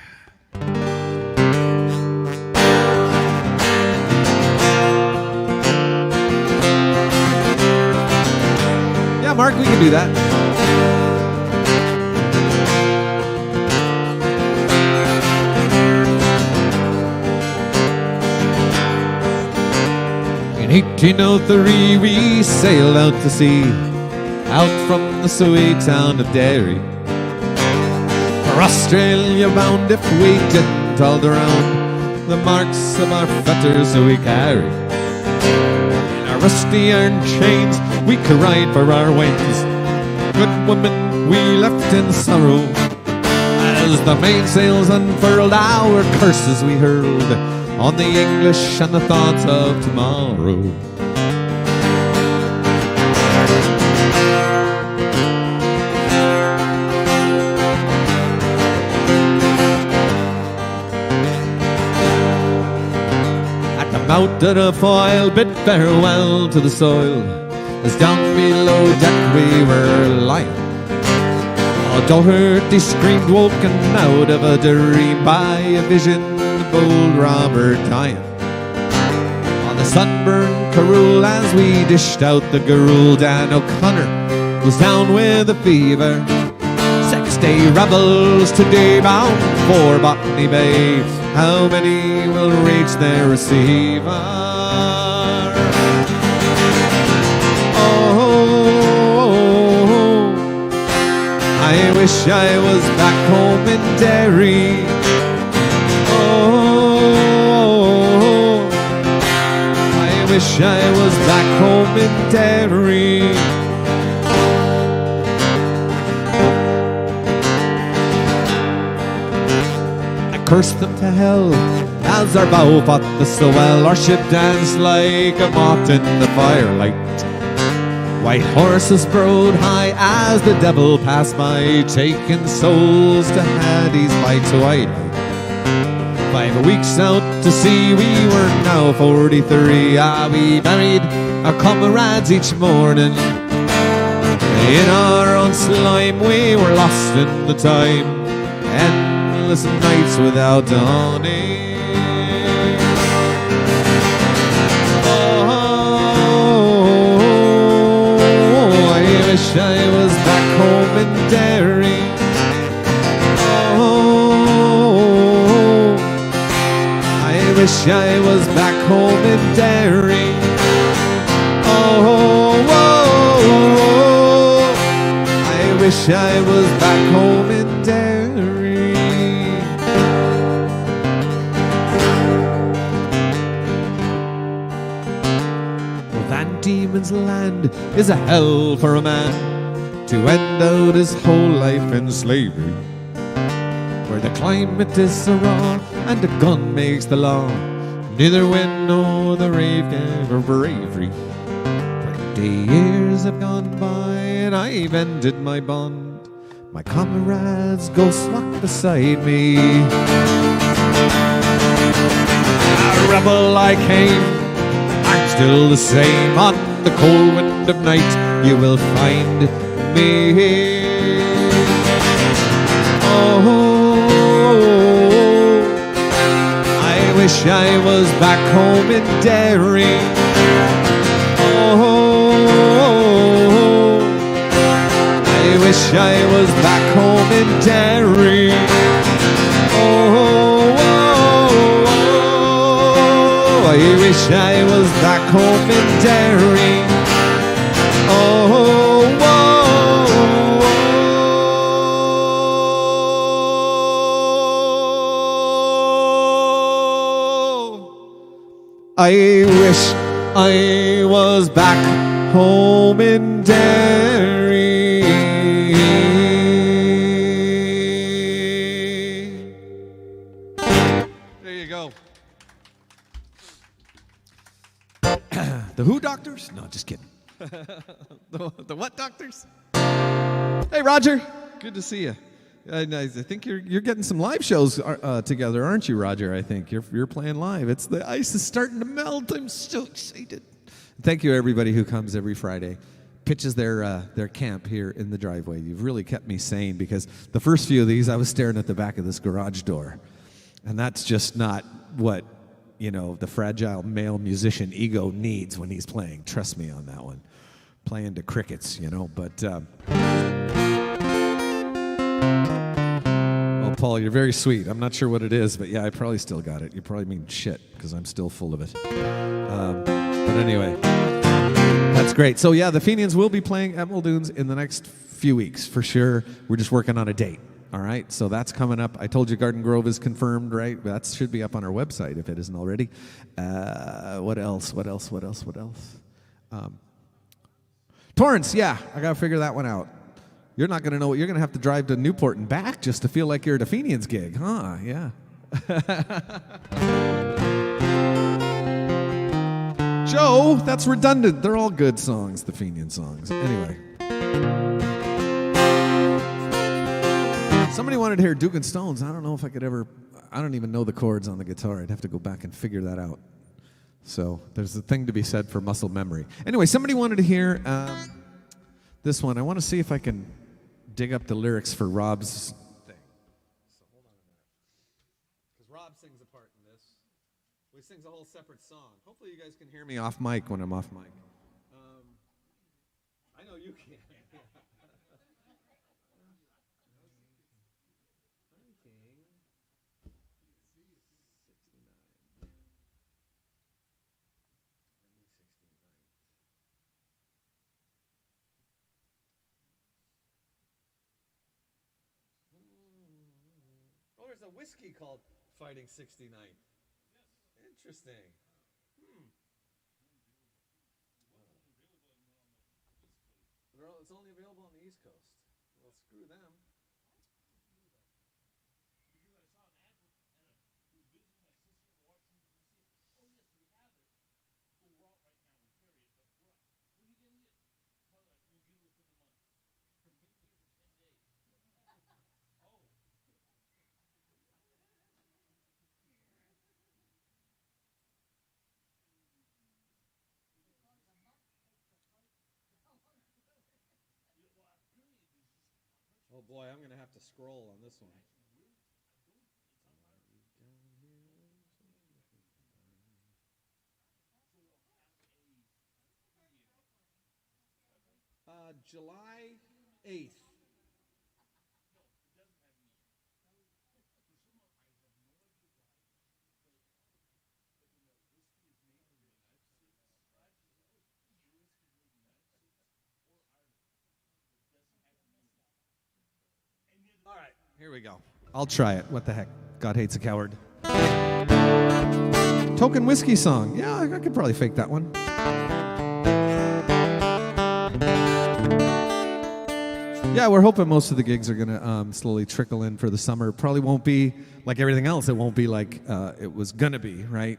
Yeah, Mark, we can do that. In 1803 we sailed out to sea, out from the sweet town of Derry. For Australia bound if we didn't all around the marks of our fetters we carry. In our rusty iron chains we cried for our wings. Good women we left in sorrow. As the mainsails unfurled, our curses we hurled on the English and the thoughts of tomorrow. At the mouth of the foil bid farewell to the soil, as down below deck we were lying. A Doherty screamed, woken out of a dream by a vision, the bold Robert dying. On the sunburned Carrool as we dished out the garrul, Dan O'Connor was down with a fever. 6-day rebels today bound for Botany Bay. How many will reach their receiver? I wish I was back home in Derry. Oh, I wish I was back home in Derry. I cursed them to hell as our bow fought the swell. Our ship danced like a moth in the firelight. White horses rode high as the devil passed by, taking souls to Hades by twilight. 5 weeks out to sea, we were now 43. We buried our comrades each morning. In our own slime we were lost in the time, endless nights without dawning. I wish I was back home in Derry. Oh, I wish I was back home in Derry. Oh, I wish I was back home in Derry. Well, Van Diemen's Land is a hell for a man to end out his whole life in slavery, where the climate is so raw and the gun makes the law. Neither win nor the raibh gave her bravery. 20 years have gone by and I've ended my bond. My comrades ghosts walk beside me. A rebel I came, I'm still the same. On the cold wind of night you will find me. Oh, I wish I was back home in Derry. Oh, I wish I was back home in Derry. Oh, I wish I was back home in Derry. Oh, I wish I was back home in Derry. There you go. The who doctors? No, just kidding. The what doctors? Hey, Roger. Good to see you. I think you're getting some live shows together, aren't you, Roger? I think you're playing live. The ice is starting to melt. I'm so excited. Thank you, everybody who comes every Friday, pitches their camp here in the driveway. You've really kept me sane, because the first few of these I was staring at the back of this garage door, and that's just not what the fragile male musician ego needs when he's playing. Trust me on that one. Playing to crickets, but. Oh, Paul, you're very sweet. I'm not sure what it is, but yeah, I probably still got it. You probably mean shit, because I'm still full of it. But anyway, that's great. So yeah, the Fenians will be playing at Muldoon's in the next few weeks, for sure. We're just working on a date. All right, so that's coming up. I told you Garden Grove is confirmed, right? That should be up on our website if it isn't already. What else? Torrance, yeah, I got to figure that one out. You're not going to know what you're going to have to drive to Newport and back just to feel like you're at a Fenians gig, huh? Yeah. Joe, that's redundant. They're all good songs, the Fenian songs. Anyway. Somebody wanted to hear Duke and Stones. I don't know if I could ever. I don't even know the chords on the guitar. I'd have to go back and figure that out. So there's a thing to be said for muscle memory. Anyway, somebody wanted to hear this one. I want to see if I can dig up the lyrics for Rob's thing. So hold on a minute. Because Rob sings a part in this. He sings a whole separate song. Hopefully you guys can hear me off mic when I'm off mic. I know you can. Oh, there's a whiskey called Fighting 69. Interesting. It's only available on the East Coast. Well, screw them. Oh boy, I'm going to have to scroll on this one. July 8th. All right, here we go. I'll try it. What the heck? God hates a coward. Token whiskey song. Yeah, I could probably fake that one. Yeah, we're hoping most of the gigs are going to slowly trickle in for the summer. Probably won't be like everything else. It won't be like it was going to be, right?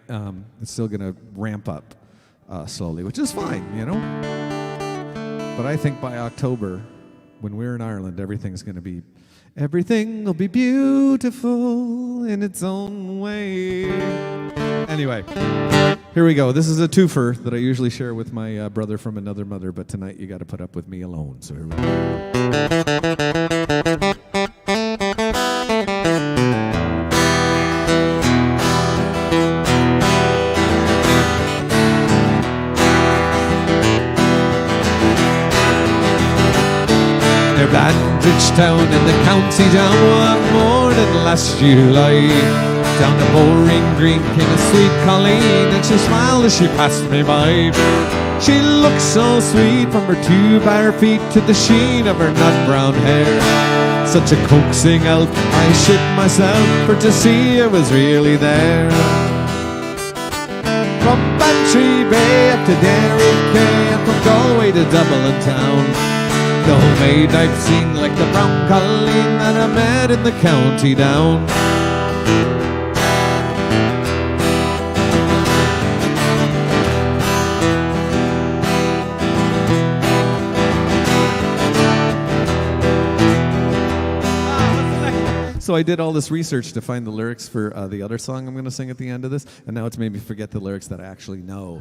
It's still going to ramp up slowly, which is fine, you know? But I think by October, when we're in Ireland, everything will be beautiful in its own way. Anyway, here we go. This is a twofer that I usually share with my brother from another mother, but tonight you got to put up with me alone. So here we go. Near Blandridgetown in the county down one morning last July. Down the Bowring Green came a sweet colleen, and she smiled as she passed me by. She looked so sweet from her 2 bare feet to the sheen of her nut-brown hair. Such a coaxing elf, I shit myself for to see her was really there. From Bantry Bay up to Derry Quay, and from Galway to Dublin town, no maid I've seen like the brown colleen that I met in the county down. So I did all this research to find the lyrics for the other song I'm going to sing at the end of this, and now it's made me forget the lyrics that I actually know.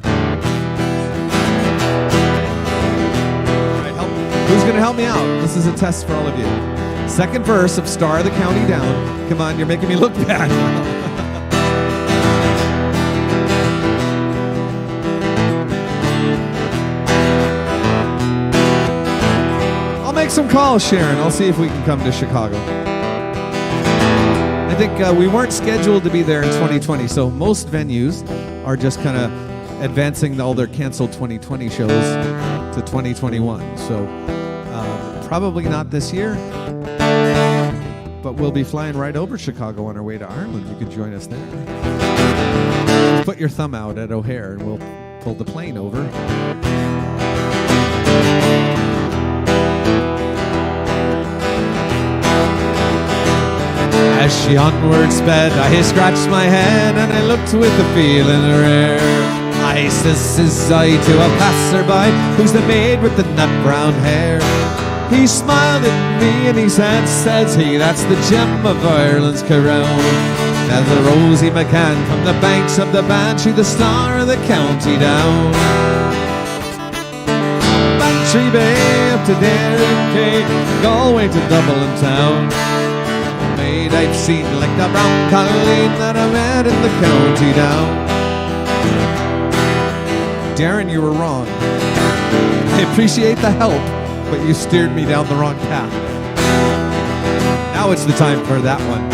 Who's going to help me out? This is a test for all of you. Second verse of Star of the County Down. Come on, you're making me look bad. I'll make some calls, Sharon. I'll see if we can come to Chicago. I think we weren't scheduled to be there in 2020, so most venues are just kind of advancing all their canceled 2020 shows to 2021. So probably not this year, but we'll be flying right over Chicago on our way to Ireland. You could join us there. Put your thumb out at O'Hare and we'll pull the plane over. As she onward sped, I scratched my head and I looked with a feeling rare. I says I to a passerby, who's the maid with the nut-brown hair? He smiled at me and he says he, that's the gem of Ireland's crown. Now the Rosie McCann from the banks of the Bantry, the star of the county down. Bantry Bay up to Derry Quay, Galway to Dublin town. Maid I've seen like the brown colleen that I met in the county down. Darren, you were wrong. I appreciate the help, but you steered me down the wrong path. Now it's the time for that one.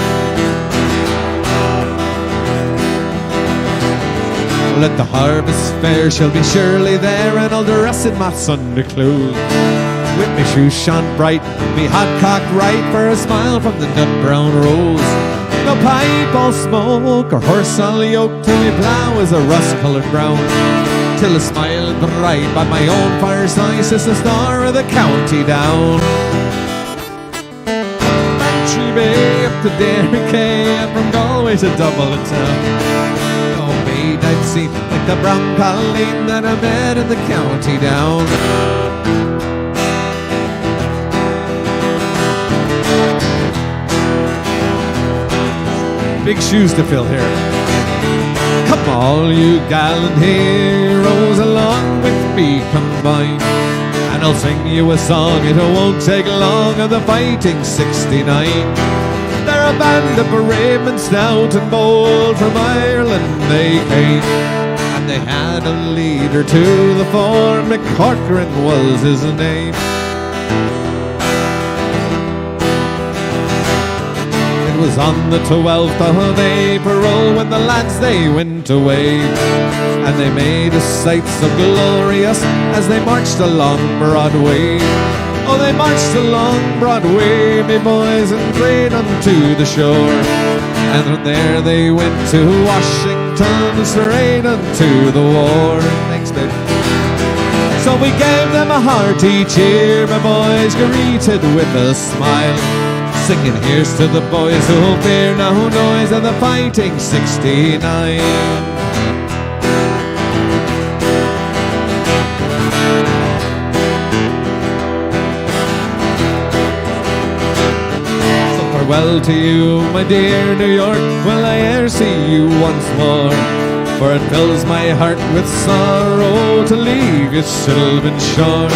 Well, at the harvest fair she'll be surely there, and I'll dress in my Sunday clothes, with me shoes shone bright, me hot cock right, for a smile from the nut-brown rose. No pipe I'll smoke, or horse I'll yoke, till me plough is a rust-coloured brown, till a smile bright by my own fireside says the star of the county down. Bantry Bay up to Derry Quay, and from Galway to Dublin town. No maid I've seen like the brown colleen that I met in the county down. Big shoes to fill here. Come all you gallant heroes along with me combine, and I'll sing you a song, it won't take long, of the Fighting 69. They're a band of brave and stout and bold, from Ireland they came, and they had a leader to the fore, McCorcoran was his name. It was on the 12th of April when the lads they went away, and they made a sight so glorious as they marched along Broadway. Oh, they marched along Broadway, me boys, and prayed unto the shore, and from there they went to Washington, straight unto the war. Thanks, babe. So we gave them a hearty cheer, my boys greeted with a smile, singing here's to the boys who'll fear no noise of the Fighting 69. Farewell to you, my dear New York, will I e'er see you once more? For it fills my heart with sorrow to leave your sylvan shore.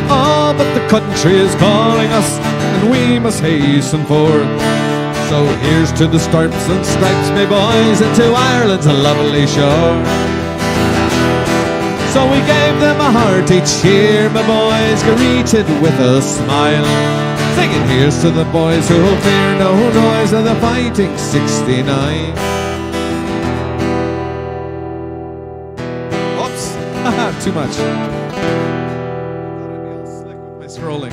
Oh, but the country is calling us, and we must hasten forth. So here's to the Stars and Stripes, my boys, and to Ireland's lovely shore. So we gave them a hearty cheer, my boys greeted with a smile, singing here's to the boys who'll fear no noise of the Fighting 69. Oops, too much. I thought I'd be all slick with my scrolling.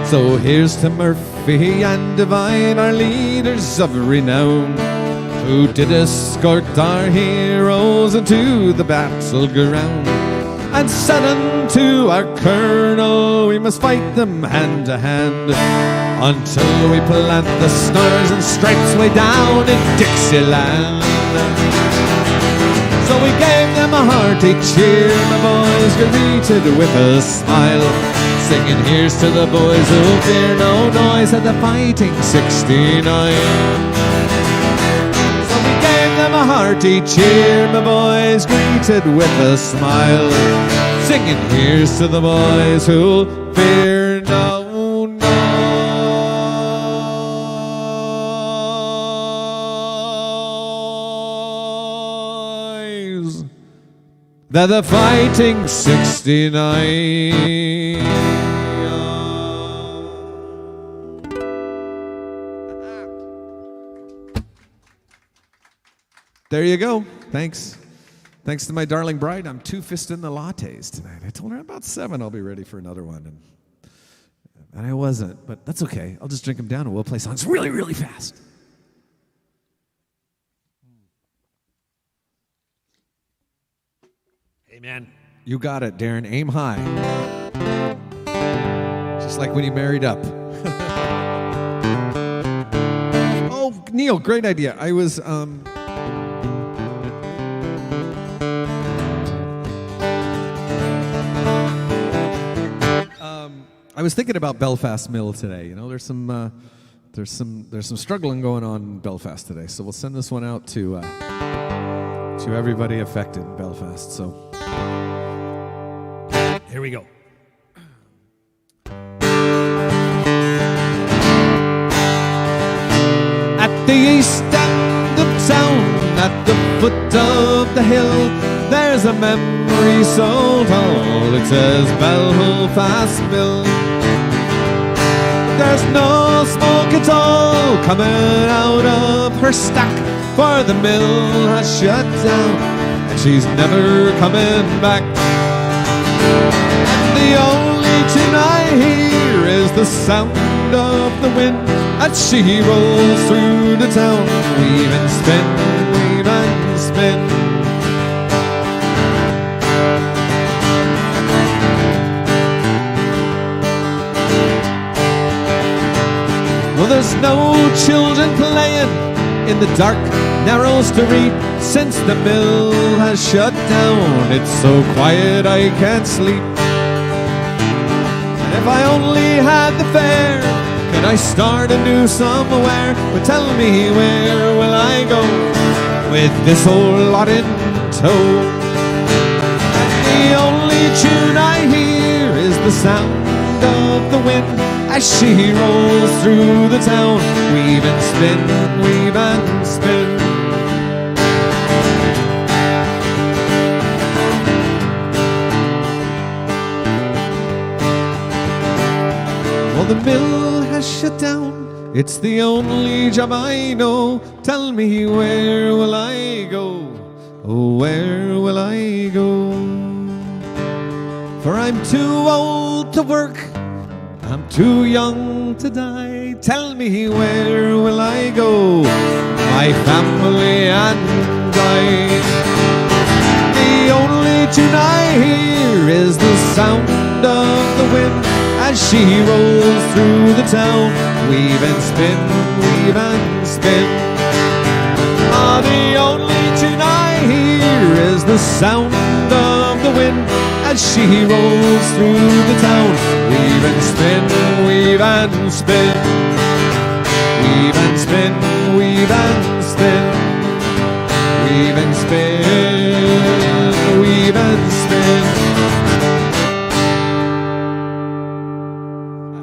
So here's to Murphy and Devine, our leaders of renown, who did escort our heroes into the battleground, and said unto our colonel, we must fight them hand to hand until we plant the Stars and Stripes way down in Dixieland. So we gave them a hearty cheer, my boys greeted with a smile, singing here's to the boys who fear no noise of the Fighting 69. A hearty cheer, my boys greeted with a smile, singing here's to the boys who'll fear no noise. They're the Fighting 69. There you go. Thanks. Thanks to my darling bride. I'm two-fisting the lattes tonight. I told her about 7 I'll be ready for another one. And I wasn't, but that's okay. I'll just drink them down and we'll play songs really, really fast. Hey, man. You got it, Darren. Aim high. Just like when you married up. Oh, Neil, great idea. I was... I was thinking about Belfast Mill today. You know, there's some struggling going on in Belfast today. So we'll send this one out to everybody affected in Belfast. So here we go. At the east end of town, at the foot of the hill, there's a memory so tall, it says Belfast Mill. There's no smoke at all coming out of her stack, for the mill has shut down and she's never coming back. And the only tune I hear is the sound of the wind as she rolls through the town, weave and spin, weave and spin. Well, there's no children playing in the dark, narrow street since the mill has shut down. It's so quiet I can't sleep. And if I only had the fare, could I start anew somewhere? But tell me, where will I go with this old lot in tow? And the only tune I hear is the sound of the wind as she rolls through the town, weave and spin, weave and spin. Well, the mill has shut down, it's the only job I know. Tell me, where will I go? Oh, where will I go? For I'm too old to work, I'm too young to die. Tell me, where will I go? My family and I. The tune I hear is the sound of the wind as she rolls through the town. Weave and spin, weave and spin. Ah, the only tune I hear is the sound of the wind as she rolls through the town. Weave and spin, weave and spin. Weave and spin, weave and spin. Weave and spin, weave and spin.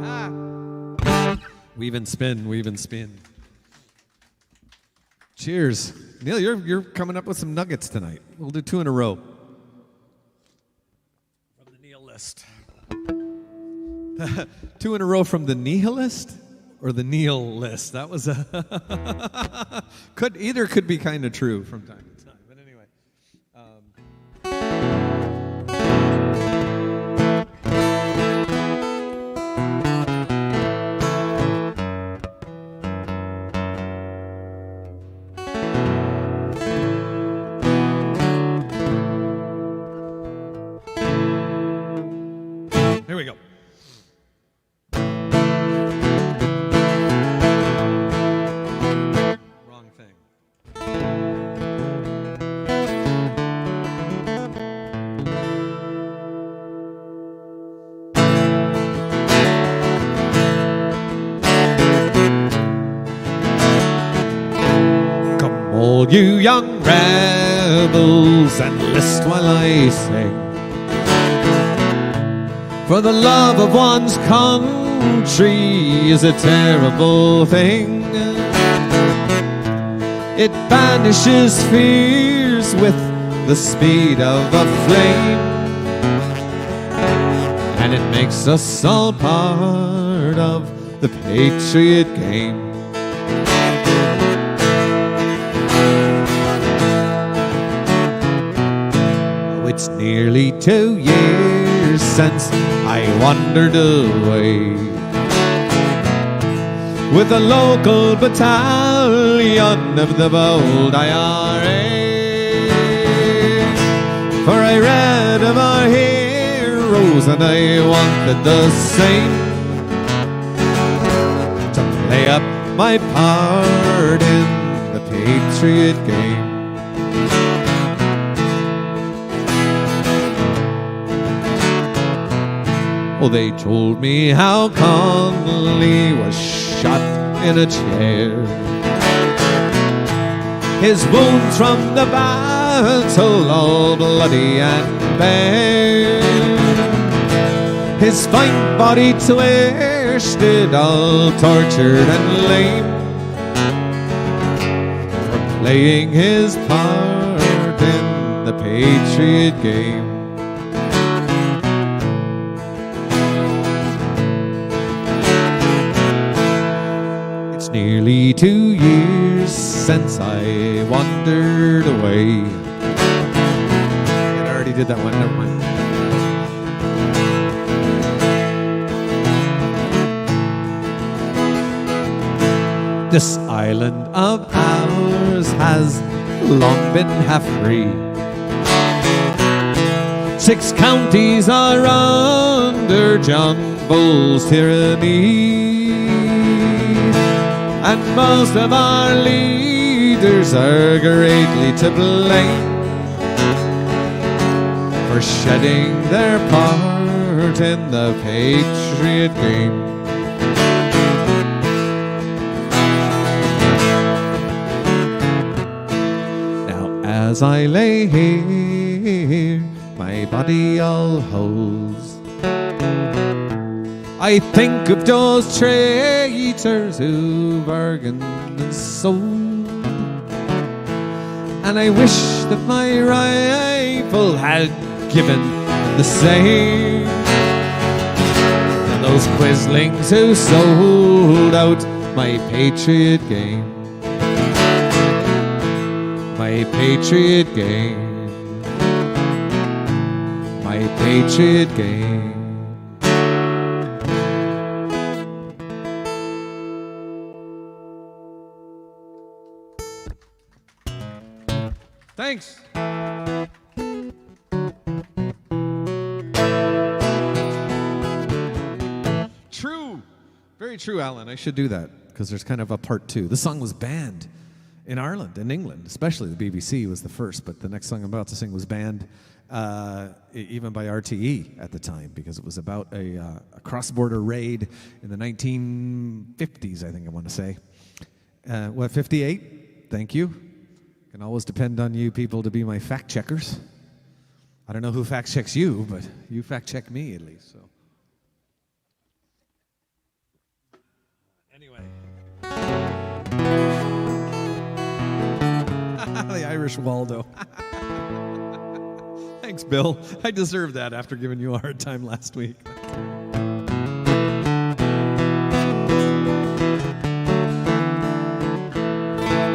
Aha. Weave and spin, weave and spin. Cheers. Neil, you're coming up with some nuggets tonight. We'll do 2 in a row. From the Neil list. 2 in a row from the nihilist or the Neil list. That was a either could be kind of true from time to time. But anyway. Here we go. Wrong thing. Come all you young rebels and list while I sing. For the love of one's country is a terrible thing. It banishes fears with the speed of a flame, and it makes us all part of the patriot game. Oh, it's nearly 2 years since I wandered away with a local battalion of the bold IRA. For I read of our heroes and I wanted the same, to play up my part in the patriot game. Oh, they told me how Connolly was shot in a chair. His wounds from the battle all bloody and bare. His fine body twisted, all tortured and lame, for playing his part in the patriot game. Nearly 2 years since I wandered away. I already did that one, never mind. This island of ours has long been half free. 6 counties are under John Bull's tyranny, and most of our leaders are greatly to blame for shedding their part in the patriot game. Now as I lay here, my body all holds, I think of those traitors who bargained and sold, and I wish that my rifle had given the same. And those quislings who sold out my patriot game, my patriot game, my patriot game. Thanks. very true, Alan. I should do that because there's kind of a part 2. The song was banned in Ireland, in England, especially the BBC was the first, but the next song I'm about to sing was banned even by RTE at the time because it was about a cross-border raid in the 1950s, I think I want to say. 58? Thank you. Can always depend on you people to be my fact checkers. I don't know who fact checks you, but you fact check me at least. So anyway, the Irish Waldo. Thanks, Bill. I deserve that after giving you a hard time last week.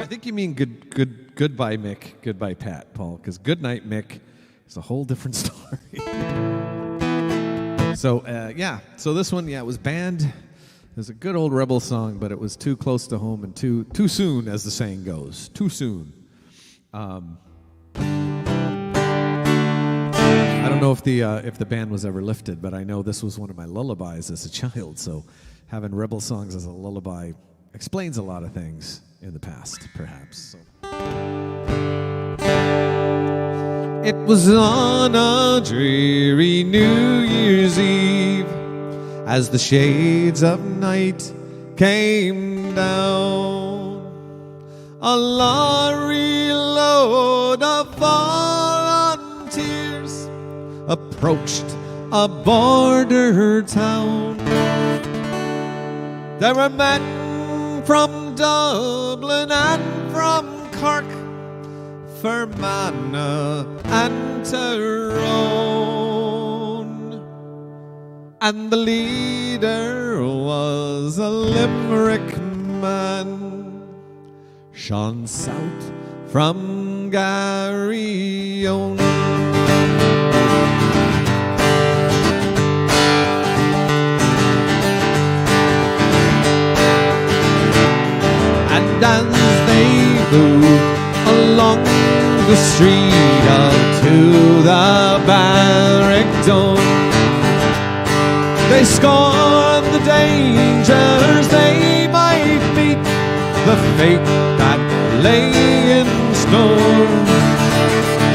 I think you mean goodbye, Mick, goodbye, Pat, Paul, because good night, Mick, is a whole different story. So, so this one, it was banned. It was a good old rebel song, but it was too close to home and too soon, as the saying goes. Too soon. I don't know if the ban was ever lifted, but I know this was one of my lullabies as a child, so having rebel songs as a lullaby explains a lot of things in the past, perhaps. So. It was on a dreary New Year's Eve as the shades of night came down. A lorry load of volunteers approached a border town. There were men from Dublin and from Cork, Fermanagh and Tyrone, and the leader was a Limerick man, Sean South from Garryowen. And as they moved along the street up to the barrack door, they scorned the dangers they might meet, the fate that lay in store.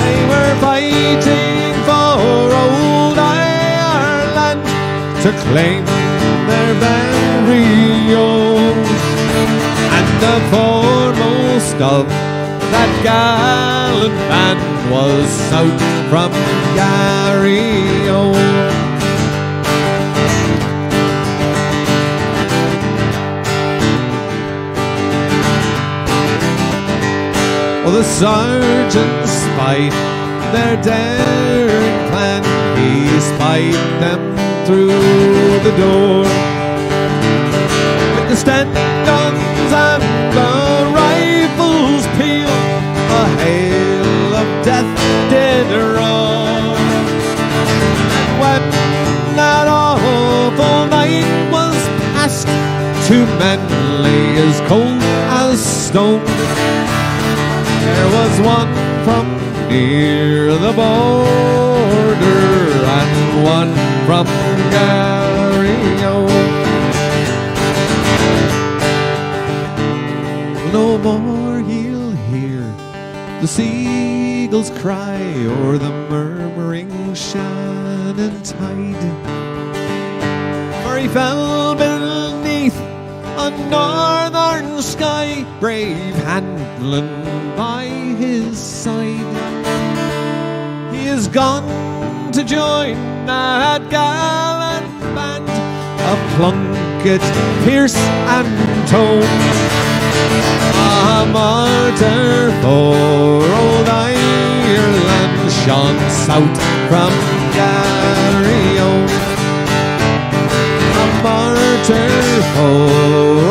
They were fighting for old Ireland to claim their very own. And the foremost of that gallant band was South from Garryowen. Well, the sergeant spied their daring plan. He spied them through the door. With the stand guns and the rifles peal, a hail of death did roar. And when that awful night was past, 2 men lay as cold as stone. There was one from near the border and one from Garryowen. No more he'll hear the seagulls cry or the murmuring Shannon tide, for he fell beneath a northern sky, brave Hanlon by his side. He is gone to join that gallant band of Plunkett, Pearce and Tone. A martyr for old Ireland, Sean South from Garryowen. A martyr for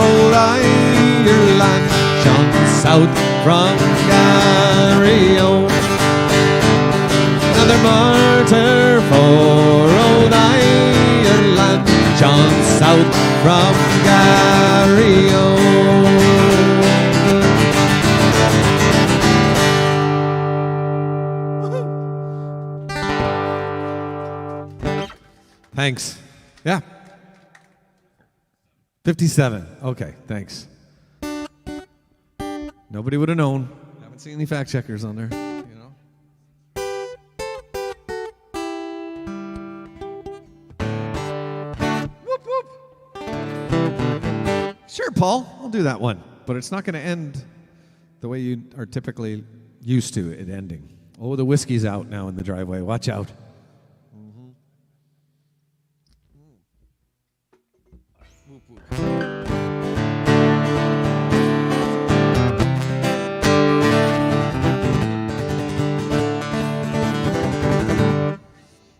old Ireland, Sean South from Garryowen. Another martyr for old Ireland, Sean South from Garryowen. Thanks. Yeah. 57. Okay, thanks. Nobody would have known. Haven't seen any fact checkers on there. Whoop, whoop. Sure, Paul. I'll do that one. But it's not going to end the way you are typically used to it ending. Oh, the whiskey's out now in the driveway. Watch out.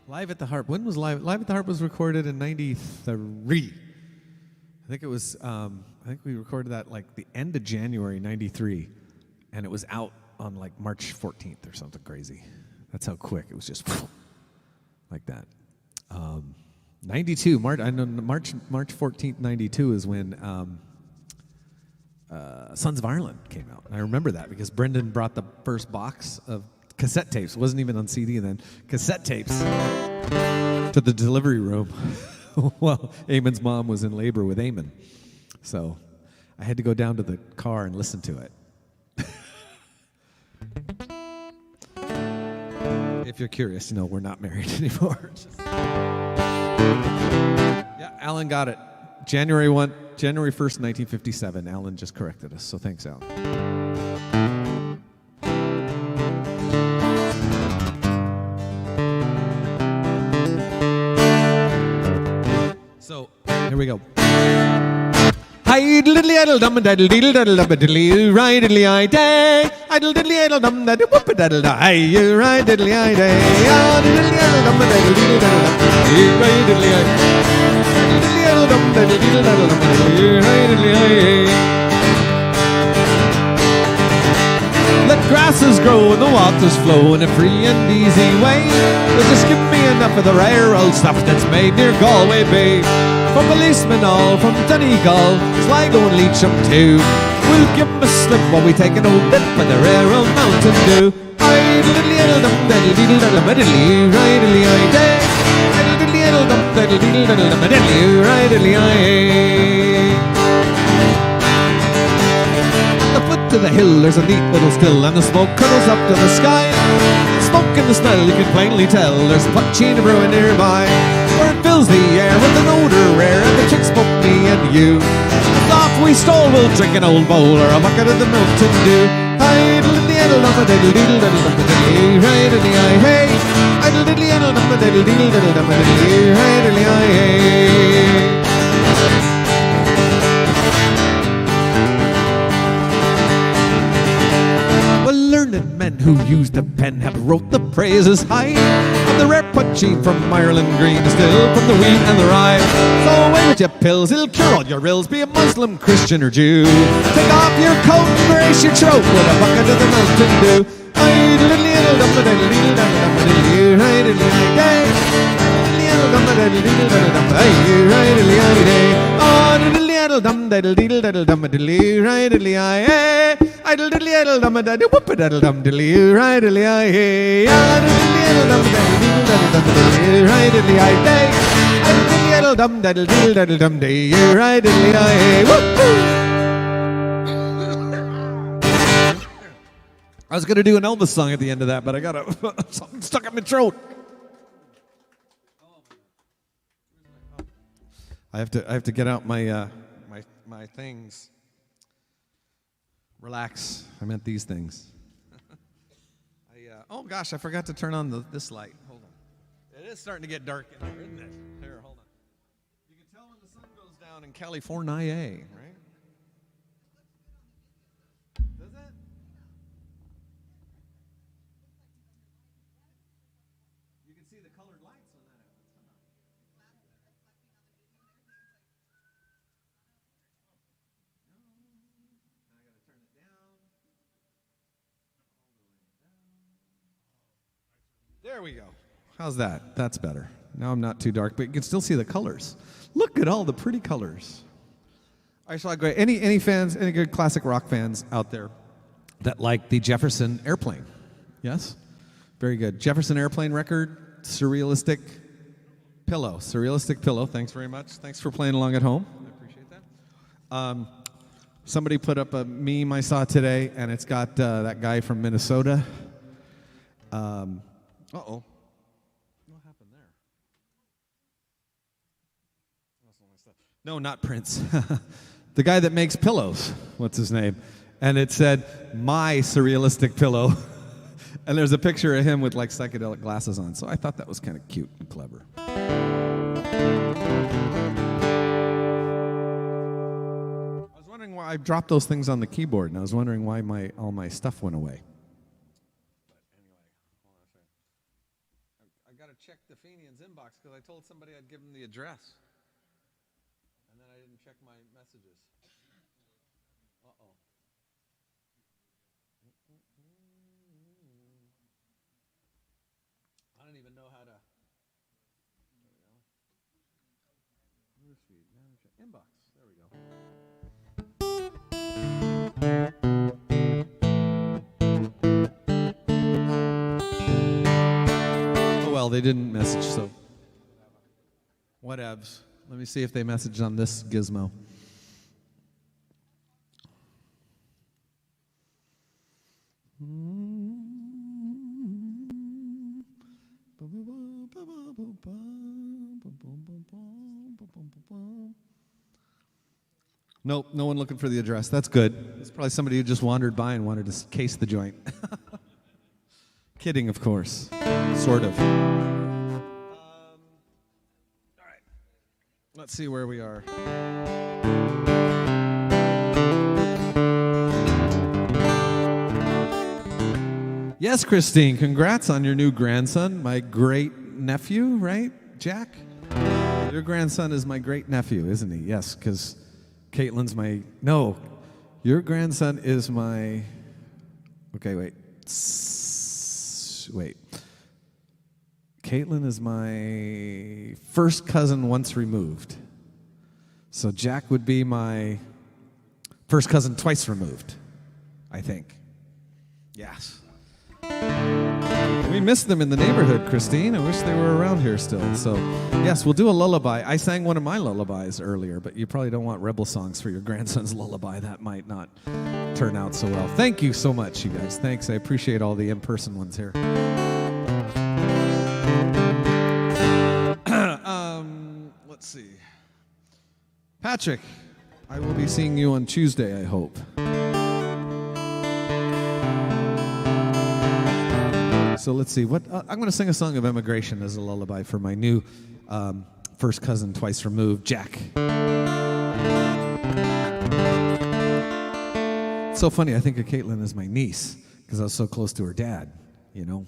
Live at the Harp. When was Live at the Harp was recorded in 93. I think it was, I think we recorded that like the end of January 93. And it was out on like March 14th or something crazy. That's how quick. It was just like that. 92, March 14th, 92 is when Sons of Ireland came out. And I remember that because Brendan brought the first box of cassette tapes. It wasn't even on CD then. Cassette tapes to the delivery room. Well, Eamon's mom was in labor with Eamon. So I had to go down to the car and listen to it. If you're curious, no, we're not married anymore. Yeah, Alan got it. January 1st, 1957. Alan just corrected us, so thanks, Alan. So, here we go. Hi diddly idle dum diddle diddle diddle dum diddly right diddly I day. Idle diddly idle dum diddle whoop diddle hi you right diddly I day. Diddly idle dum diddle diddle diddle dum right diddly I. Diddly idle dum diddle diddle diddle dum right diddly I. Let grasses grow and the waters flow in a free and easy way. But just give me enough of the rare old stuff that's made near Galway Bay. From policemen all, from Donegal, Sligo and Leitrim too. We'll give 'em a slip while we take an old bit for the rare old Mountain Dew. The foot to the hill, there's a neat little still, and the smoke curls up to the sky. Smoke in the smell, you can plainly tell there's poaching brewing nearby. For it fills the air with an odor rare, and the chicks book me and you. And off we stroll, we'll drink an old bowl or a bucket of the Mountain Dew. Idle in the idle dum a diddle diddle diddle dum a diddle right in the eye hey. Idle diddly idle dum a diddle diddle diddle dum a diddle right in the eye hey. Learned men who used the pen have wrote the praises high of the rare poaching from Ireland green, still from the wheat and the rye. So away with your pills, it'll cure all your ills, be a Muslim, Christian or Jew. Take off your coat and brace your throat with a bucket of the Mountain Dew. Dum diddle diddle diddle dum diddly right diddly I idle diddly idle dum diddle whoop diddle dum diddly right diddly I diddly dum diddle dum diddly right diddly I day idle diddly dum diddle diddle dum diddly right diddly I I was gonna do an Elvis song at the end of that, but I got something stuck in my throat. I have to get out my my things. Relax. I meant these things. Oh gosh, I forgot to turn on this light. Hold on. It is starting to get dark in here, isn't it? Here, hold on. You can tell when the sun goes down in California, right? Does it? You can see the colored lights when that happens. There we go. How's that? That's better. Now I'm not too dark, but you can still see the colors. Look at all the pretty colors. I saw great. Any fans, any good classic rock fans out there that like the Jefferson Airplane? Yes? Very good. Jefferson Airplane record, Surrealistic Pillow. Surrealistic Pillow. Thanks very much. Thanks for playing along at home. I appreciate that. Somebody put up a meme I saw today, and it's got that guy from Minnesota. Uh-oh. What happened there? No, not Prince. The guy that makes pillows. What's his name? And it said, "My surrealistic pillow." And there's a picture of him with like psychedelic glasses on. So I thought that was kind of cute and clever. I was wondering why I dropped those things on the keyboard, and I was wondering why all my stuff went away. But anyway, hold on a second. I got to check the Fenian's inbox because I told somebody I'd give them the address. And then I didn't check my messages. Uh-oh. I don't even know how to. There we go. Inbox. There we go. Oh well, they didn't message, so whatevs. Let me see if they messaged on this gizmo. Nope, no one looking for the address. That's good. It's probably somebody who just wandered by and wanted to case the joint. Kidding, of course. Sort of. All right. Let's see where we are. Yes, Christine, congrats on your new grandson, my great nephew, right, Jack? Your grandson is my great nephew, isn't he? Yes, because Caitlin's no, your grandson is my, okay, wait. Caitlin is my first cousin once removed. So Jack would be my first cousin twice removed, I think. Yes. We missed them in the neighborhood, Christine. I wish they were around here still. So, yes, we'll do a lullaby. I sang one of my lullabies earlier, but you probably don't want rebel songs for your grandson's lullaby. That might not turn out so well. Thank you so much, you guys. Thanks. I appreciate all the in-person ones here. Let's see. Patrick, I will be seeing you on Tuesday, I hope. So let's see. I'm going to sing a song of emigration as a lullaby for my new first cousin twice removed, Jack. It's so funny. I think of Caitlin as my niece because I was so close to her dad. You know,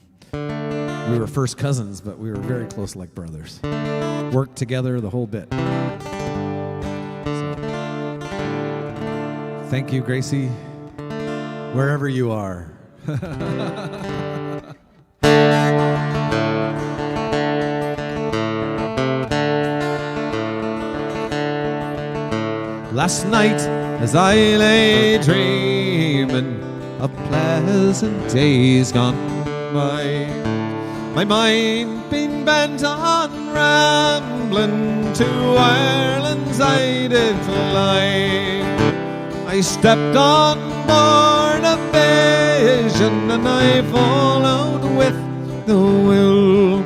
we were first cousins, but we were very close, like brothers. Worked together, the whole bit. So, thank you, Gracie, wherever you are. Last night, as I lay dreaming of pleasant days gone by, my mind been bent on rambling to Ireland's I did fly. I stepped on board a vision and I followed with the will,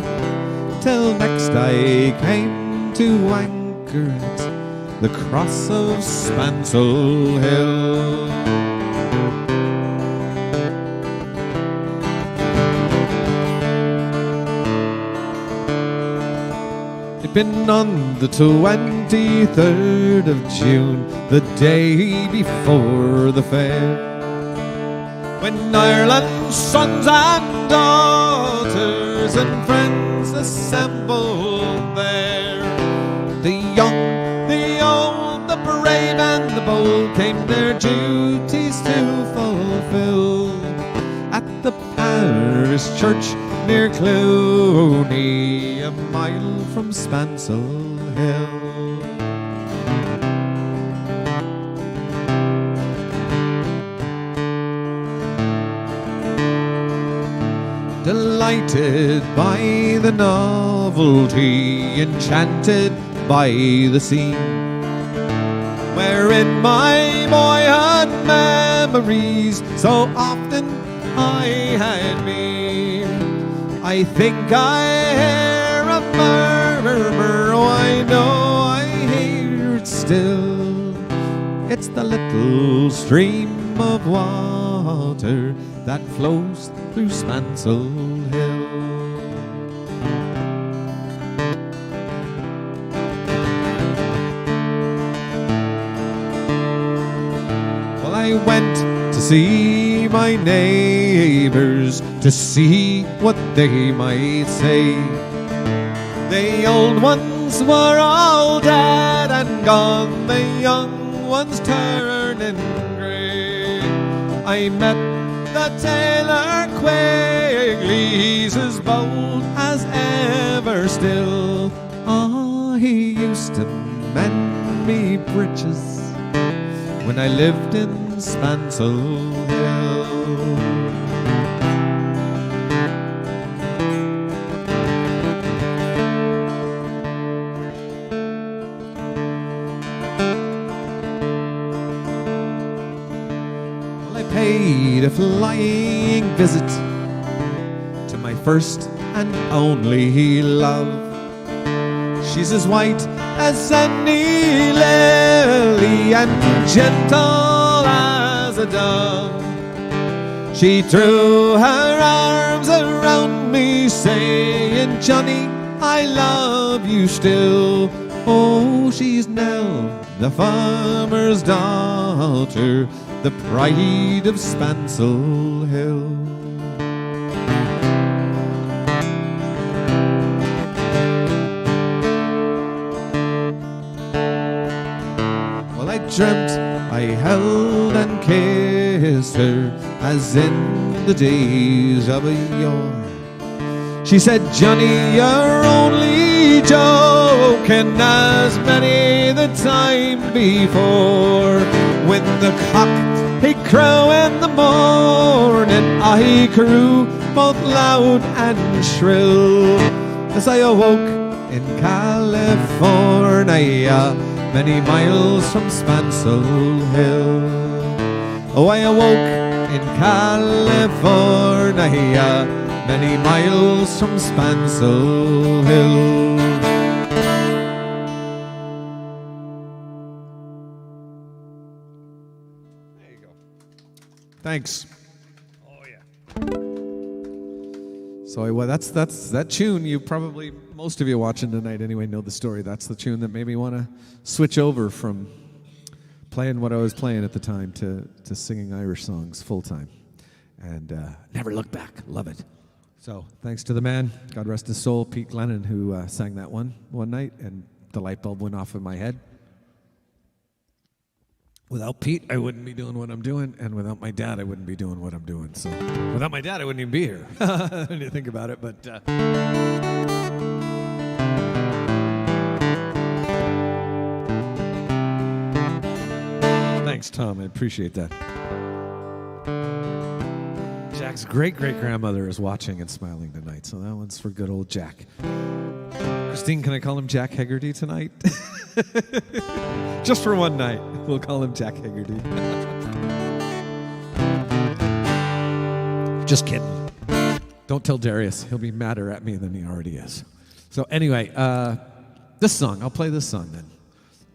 till next I came to anchor at the cross of Spansel Hill. It'd been on the 23rd of June, the day before the fair, when Ireland's sons and daughters and friends assembled there. The young, the old, the brave and the bold came their duties to fulfill at the parish church near Clooney, a mile from Spansel Hill. Delighted by the novelty, enchanted by the scene, where They're in my boyhood memories. So often I had me. I think I hear a murmur. Oh, I know I hear it still. It's the little stream of water that flows through Spancel Hill. Well, I went to see my neighbors to see what they might say. The old ones were all dead and gone, the young ones turning grey. I met the tailor Quigley, he's as bold as ever still. Ah, he used to mend me breeches when I lived in Spancel Hill. Paid a flying visit to my first and only love. She's as white as any lily and gentle as a dove. She threw her arms around me saying, Johnny, I love you still. Oh, she's Nell, the farmer's daughter, the pride of Spancel Hill. Well, I dreamt I held and kissed her as in the days of yore. She said, Johnny, you're only joking, as many the time before. When the cock he crew in the morning, I crew both loud and shrill. As I awoke in California, many miles from Spancel Hill. Oh, I awoke in California, many miles from Spancel Hill. There you go. Thanks. Oh yeah. So well, that's that tune. You probably, most of you watching tonight anyway, know the story. That's the tune that made me want to switch over from playing what I was playing at the time to singing Irish songs full time, and never look back. Love it. So thanks to the man, God rest his soul, Pete Glennon, who sang that one night, and the light bulb went off in my head. Without Pete, I wouldn't be doing what I'm doing, and without my dad, I wouldn't be doing what I'm doing. So without my dad, I wouldn't even be here, when you think about it. But thanks, Tom. I appreciate that. Jack's great-great-grandmother is watching and smiling tonight, so that one's for good old Jack. Christine, can I call him Jack Hegarty tonight? Just for one night, we'll call him Jack Hegarty. Just kidding. Don't tell Darius. He'll be madder at me than he already is. So anyway, this song, I'll play this song then.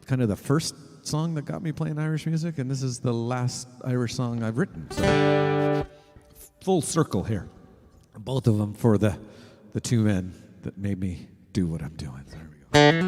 Kind of the first song that got me playing Irish music, and this is the last Irish song I've written. So full circle here. Both of them for the two men that made me do what I'm doing. There we go. Hey!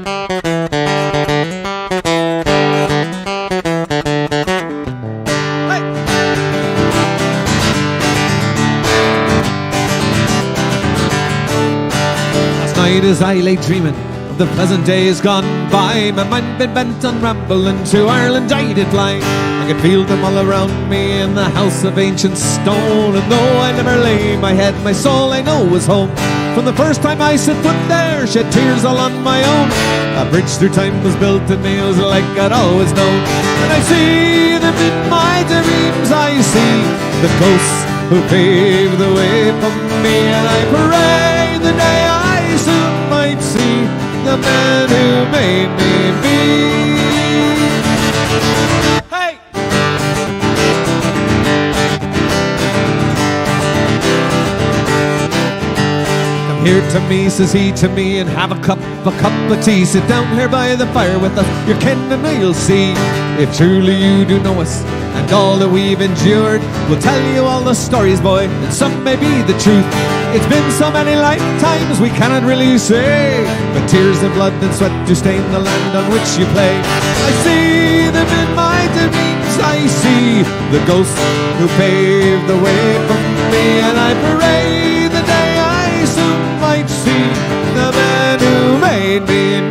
Last night as I lay dreaming of the pleasant days gone by, my mind been bent on rambling to Ireland I did fly. I could feel them all around me in the house of ancient stone, and though I never lay my head, my soul I know was home. From the first time I set foot there, shed tears all on my own. A bridge through time was built in nails like I'd always known. And I see them in my dreams, I see the ghosts who paved the way for me. And I pray the day I soon might see the man who made me be. here to me, says he to me, and have a cup of tea. Sit down here by the fire with us, your kin, and you'll see if truly you do know us and all that we've endured. We'll tell you all the stories, boy, and some may be the truth. It's been so many lifetimes we cannot really say, but tears and blood and sweat do stain the land on which you play. I see them in my dreams, I see the ghosts who paved the way for me, and I pray the day I soon might see the man who made me.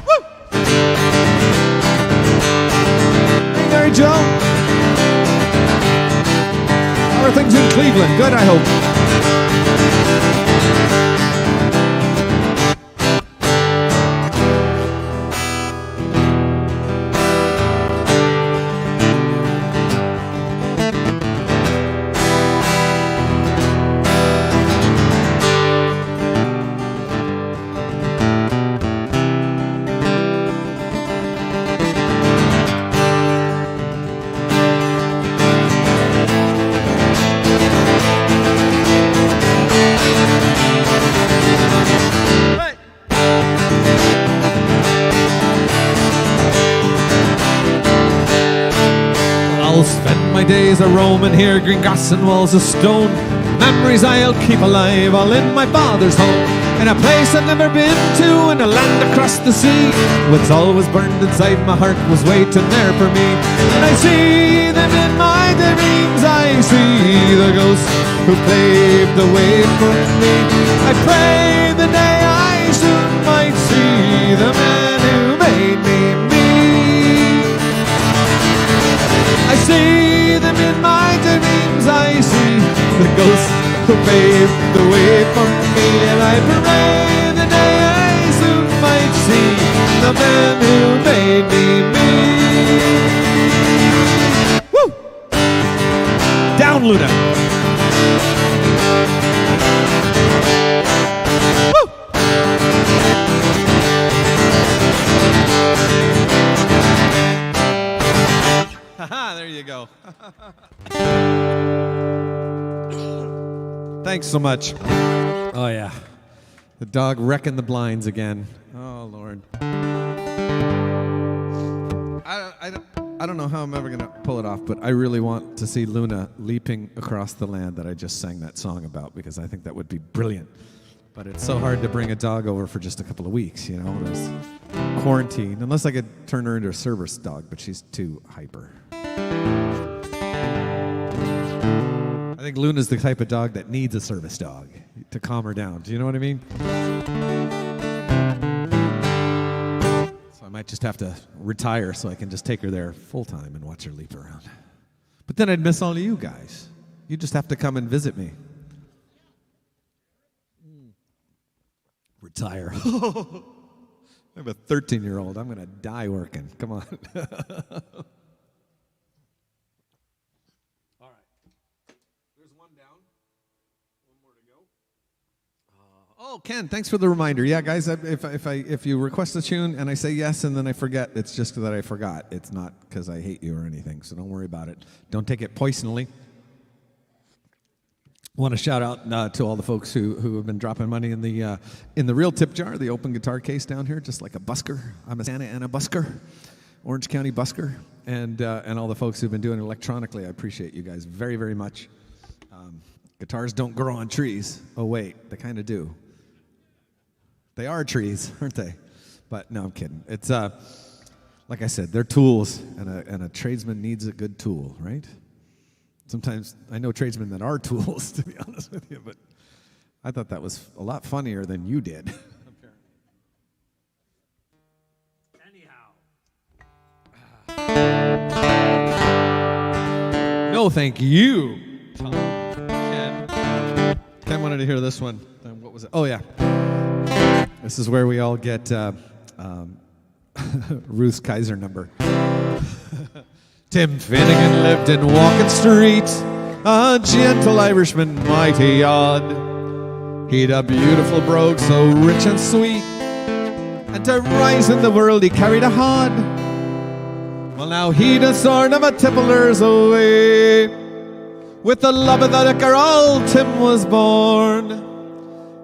Woo! Hey, Mary Jo. How are things in Cleveland? Good, I hope. I'll spend my days a-roaming here, green grass and walls of stone. Memories I'll keep alive, all in my father's home. In a place I've never been to, in a land across the sea. What's always burned inside my heart was waiting there for me. And I see them in my dreams, I see the ghosts who paved the way for me. I pray the day I soon might see the man who made me. I see them in my dreams, I see the ghosts who paved the way for me, and I pray the day I soon might see the man who made me. Woo! Down, Luna. Woo! Haha, there you go. Thanks so much. Oh, yeah. The dog wrecking the blinds again. Oh, Lord. I don't know how I'm ever going to pull it off, but I really want to see Luna leaping across the land that I just sang that song about, because I think that would be brilliant. But it's so hard to bring a dog over for just a couple of weeks, you know? There's quarantine, unless I could turn her into a service dog, but she's too hyper. I think Luna's the type of dog that needs a service dog to calm her down. Do you know what I mean? So I might just have to retire so I can just take her there full time and watch her leap around. But then I'd miss all of you guys. You just have to come and visit me. Retire. I'm a 13-year-old. I'm going to die working. Come on. Oh, Ken, thanks for the reminder. Yeah, guys, if you request a tune and I say yes and then I forget, it's just that I forgot. It's not because I hate you or anything, so don't worry about it. Don't take it personally. I want to shout out to all the folks who have been dropping money in the real tip jar, the open guitar case down here, just like a busker. I'm a Santa Ana busker, Orange County busker, and all the folks who've been doing it electronically. I appreciate you guys very, very much. Guitars don't grow on trees. Oh, wait, they kind of do. They are trees, aren't they? But no, I'm kidding. It's like I said, they're tools, and a tradesman needs a good tool, right? Sometimes I know tradesmen that are tools, to be honest with you, but I thought that was a lot funnier than you did. Anyhow. No, thank you, Tom. Ken wanted to hear this one. What was it? Oh, yeah. This is where we all get Ruth's Kaiser number. Tim Finnegan lived in Walking Street, a gentle Irishman, mighty odd. He'd a beautiful brogue, so rich and sweet, and to rise in the world he carried a hod. Well, now he'd a sort of a tippler's away, With the love of the liquor, old Tim was born.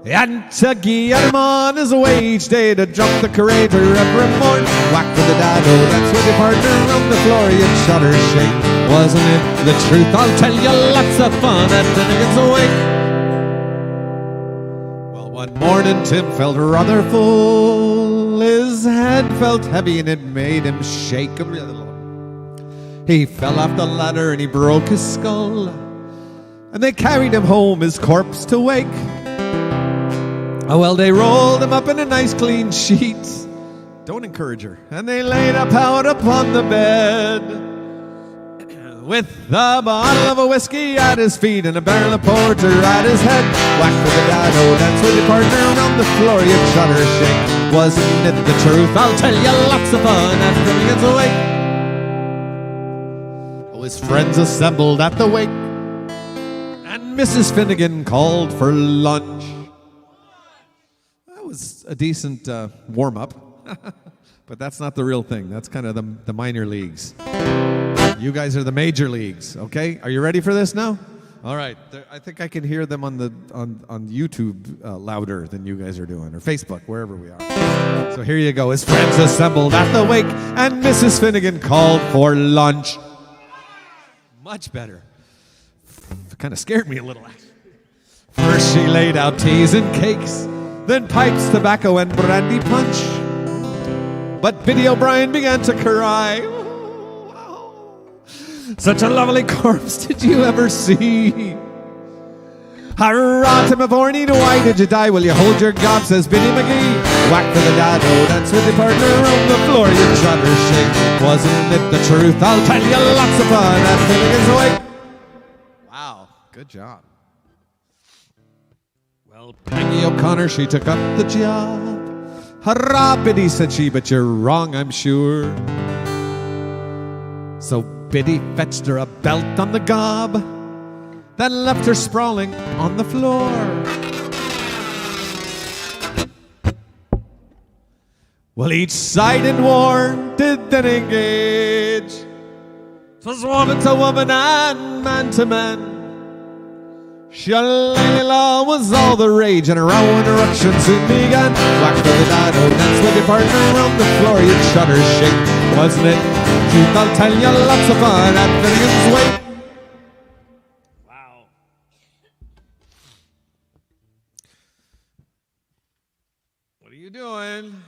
And to get him on his way each day, to drop the curator every morn. Whack for the dado, that's with your partner on the floor, you'd shudder shake. Wasn't it the truth? I'll tell you, lots of fun at Finnegan's Wake. Well, one morning Tim felt rather full. His head felt heavy and it made him shake. He fell off the ladder and he broke his skull. And they carried him home, his corpse to wake. Oh, well, they rolled him up in a nice clean sheet. Don't encourage her. And they laid a powder upon the bed, with a bottle of a whiskey at his feet and a barrel of porter at his head. Whack for the dado, dance with your partner on the floor, you'd shudder shake. Wasn't it the truth? I'll tell you, lots of fun at Finnegan's Wake. Oh, his friends assembled at the wake, and Mrs. Finnegan called for lunch. That was a decent warm-up, but that's not the real thing. That's kind of the minor leagues. You guys are the major leagues, okay? Are you ready for this now? All right. I think I can hear them on YouTube louder than you guys are doing, or Facebook, wherever we are. So here you go. His friends assembled at the wake, and Mrs. Finnegan called for lunch. Much better. Kind of scared me a little. First she laid out teas and cakes, then pipes, tobacco, and brandy punch. But Biddy O'Brien began to cry. Such a lovely corpse did you ever see? Hurrah, Tim Mavorney, why did you die? Will you hold your gob, says Biddy McGee. Whack for the dado, dance with your partner on the floor, you shudder shake. Wasn't it the truth? I'll tell you, lots of fun at Finnegan's Wake. Wow, good job. Well, Peggy O'Connor, she took up the job. Hurrah, Biddy, said she, but you're wrong, I'm sure. So Biddy fetched her a belt on the gob, then left her sprawling on the floor. Well, each side in war did then engage. 'Twas woman to woman and man to man. Shillelagh law was all the rage, and a row and eruption soon began. Whack for the dado, dance with your partner around the floor, you'd shudder shake. Wasn't it truth? I'll tell you, lots of fun at Finnegan's Wake. Wow. What are you doing?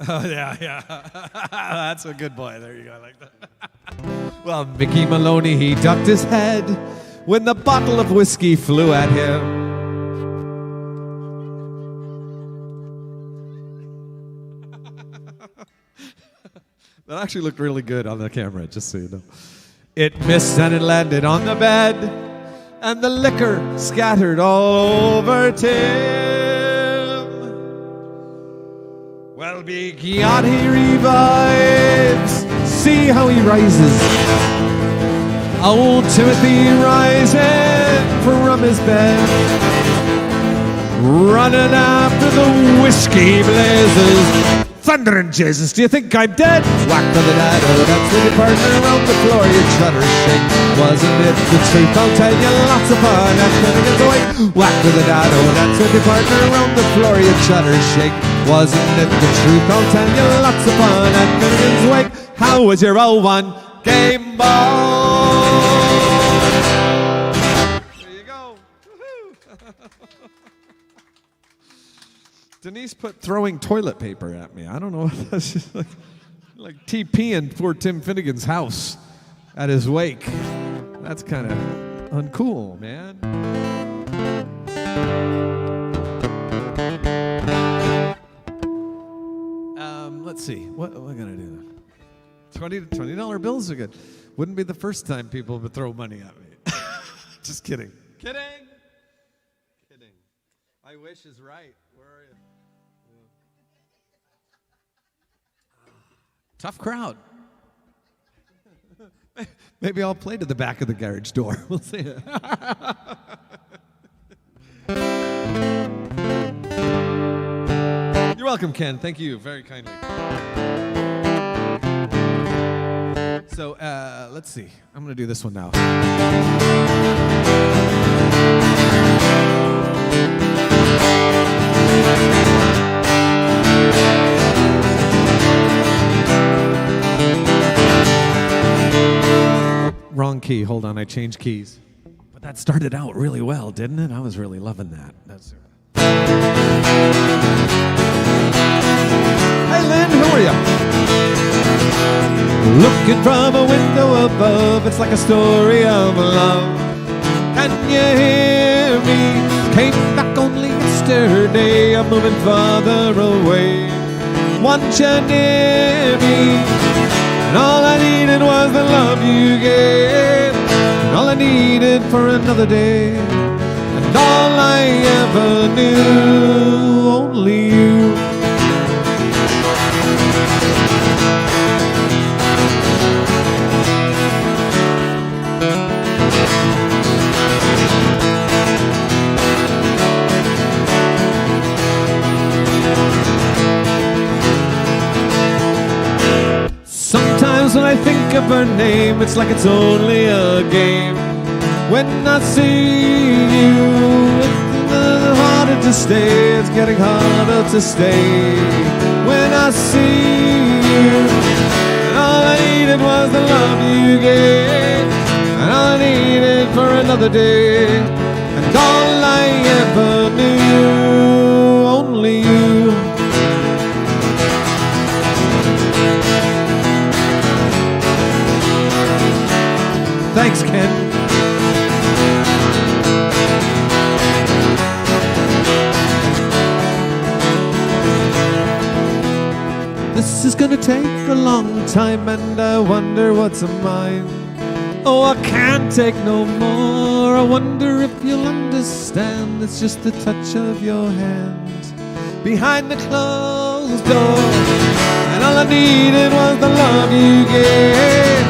Oh, yeah. That's a good boy. There you go. I like that. Well, Mickey Maloney, he ducked his head when the bottle of whiskey flew at him. That actually looked really good on the camera, just so you know. It missed and it landed on the bed, and the liquor scattered all over Tim. Well, big yacht he revives, see how he rises. Old Timothy rising from his bed, running after the whiskey blazes. Thunder and Jesus, do you think I'm dead? Whack for the dado, dance with your partner around the floor, you'd shudder shake. Wasn't it the truth? I'll tell you, lots of fun at Finnegan's Wake. Whack for the dado, dance with your partner around the floor, you'd shudder shake. Wasn't it the truth? I'll tell you, lots of fun at Finnegan's Wake. How was your 01 Game Boy? There you go. Denise put throwing toilet paper at me. I don't know. That's just like TPing poor Tim Finnegan's house at his wake. That's kind of uncool, man. Let's see. What am I going to do? $20 bills are good. Wouldn't be the first time people would throw money at me. Just kidding. Kidding. I wish is right. Where are you? Tough crowd. Maybe I'll play to the back of the garage door. We'll see. You're welcome, Ken. Thank you very kindly. So let's see. I'm going to do this one now. Wrong key. Hold on. I changed keys. But that started out really well, didn't it? I was really loving that. That's. Hey, Lynn, who are you? Looking from a window above, it's like a story of love. Can you hear me? Came back only yesterday, I'm moving farther away. Want you near me? And all I needed was the love you gave. And all I needed for another day. And all I ever knew, only you. Sometimes when I think of her name, it's like it's only a game. When I see you, it's harder to stay, it's getting harder to stay. When I see you, and all I needed was the love you gave, and all I needed for another day, and all I ever knew, only you. Thanks, Ken. This is gonna take a long time, and I wonder what's of mine. Oh, I can't take no more. I wonder if you'll understand. It's just the touch of your hand behind the closed door, and all I needed was the love you gave.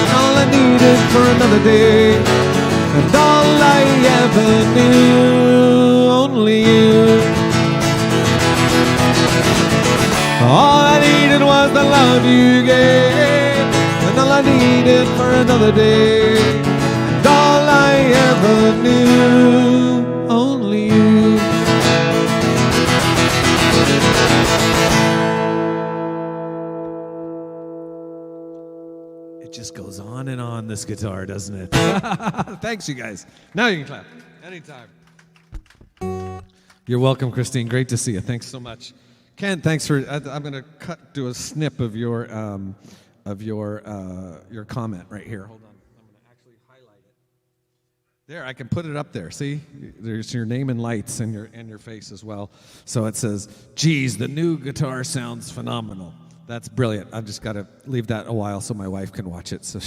All I needed for another day, and all I ever knew, only you. All I needed was the love you gave, and all I needed for another day, and all I ever knew, only you. It just goes on and on, this guitar, doesn't it? Thanks, you guys. Now you can clap. Anytime. You're welcome, Christine. Great to see you. Thanks so much. Ken, thanks for. I'm going to do a snip of your comment right here. Hold on. I'm going to actually highlight it. There, I can put it up there. See, there's your name and lights and your face as well. So it says, "Geez, the new guitar sounds phenomenal." That's brilliant. I've just got to leave that a while so my wife can watch it. So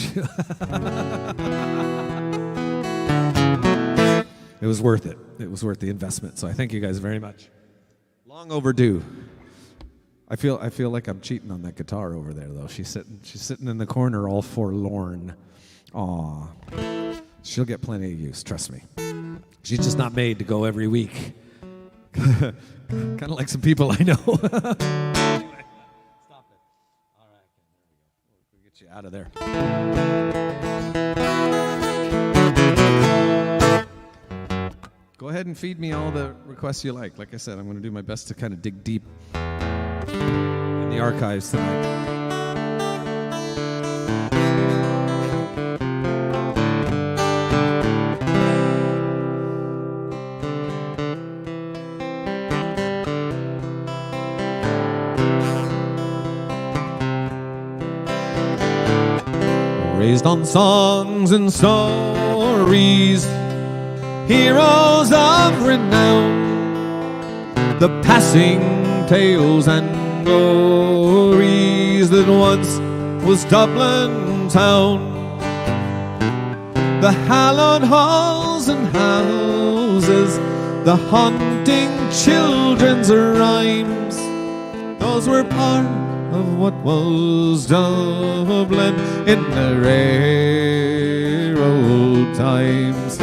it was worth it. It was worth the investment. So I thank you guys very much. Long overdue. I feel like I'm cheating on that guitar over there, though. She's sitting in the corner, all forlorn. Aw, she'll get plenty of use. Trust me. She's just not made to go every week. Kind of like some people I know. You out of there. Go ahead and feed me all the requests you like. Like I said, I'm going to do my best to kind of dig deep in the archives tonight. Raised on songs and stories, heroes of renown, the passing tales and glories that once was Dublin town. The hallowed halls and houses, the haunting children's rhymes, those were part of what was Dublin in the rare old times.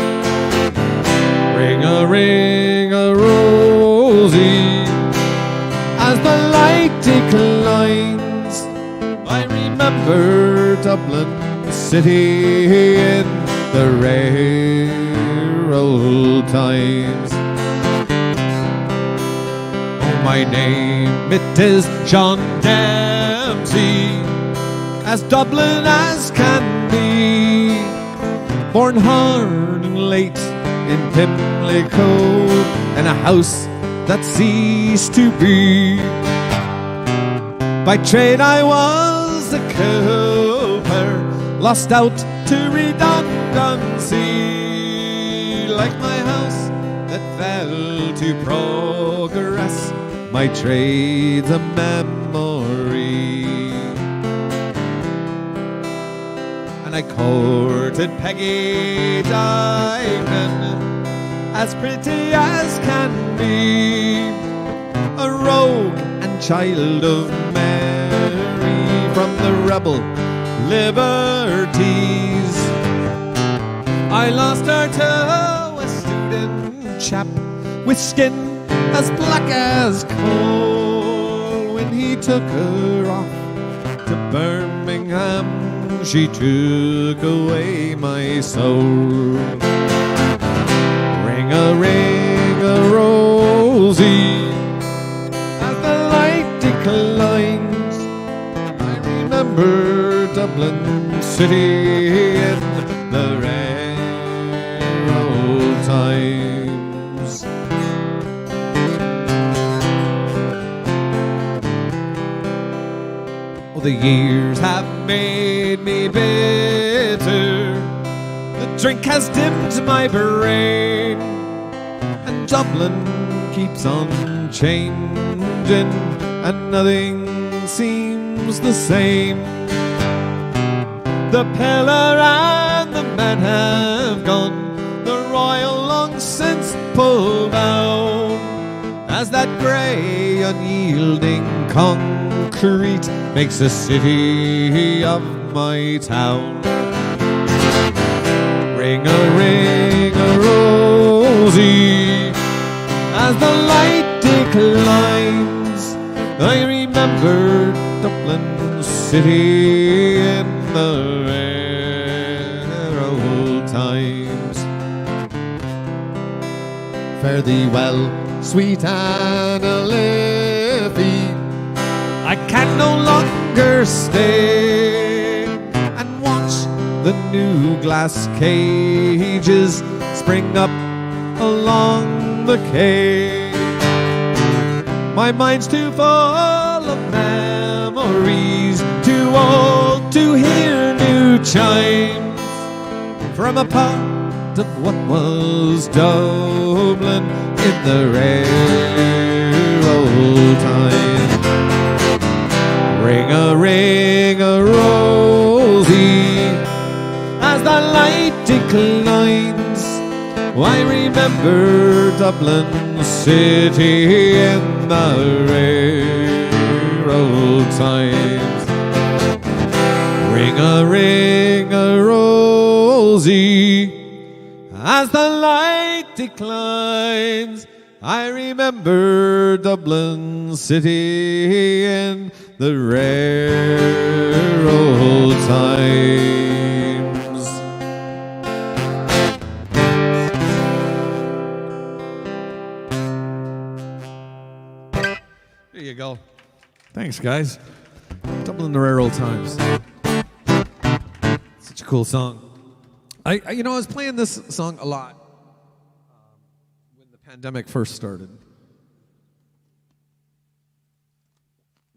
Ring-a-ring-a-rosy, as the light declines, I remember Dublin city in the rare old times. Oh, my name it is John Dempsey, as Dublin as can be, born hard and late in Pimlico, in a house that ceased to be. By trade I was a cooper, lost out to redundancy. Like my house that fell to progress, my trade's a memory. And I courted Peggy Diamond, as pretty as can be, a rogue and child of Mary, from the rebel liberties. I lost her to a student chap with skin as black as coal. When he took her off to Birmingham, she took away my soul. Ring-a-ring-a-rosy, as the light declines, I remember Dublin city in the rare old times. Oh, the years have made me bitter, the drink has dimmed my brain, and Dublin keeps on changing, and nothing seems the same. The pillar and the man have gone, the royal long since pulled down, as that grey unyielding concrete makes a city of my town. Ring-a-ring-a-rosy, as the light declines, I remember Dublin city in the rare old times. Fare thee well, sweet Anna Liffey, I can no longer stay and watch the new glass cages spring up along the quay. My mind's too full of memories, too old to hear new chimes, from a part of what was Dublin in the rare old time. Ring-a-ring-a-rosy, as the light declines, I remember Dublin city in the rare old times. Ring-a-ring-a-rosy, as the light declines, I remember Dublin city in the rare old times. There you go. Thanks, guys. Dublin, the rare old times. Such a cool song. I was playing this song a lot when the pandemic first started.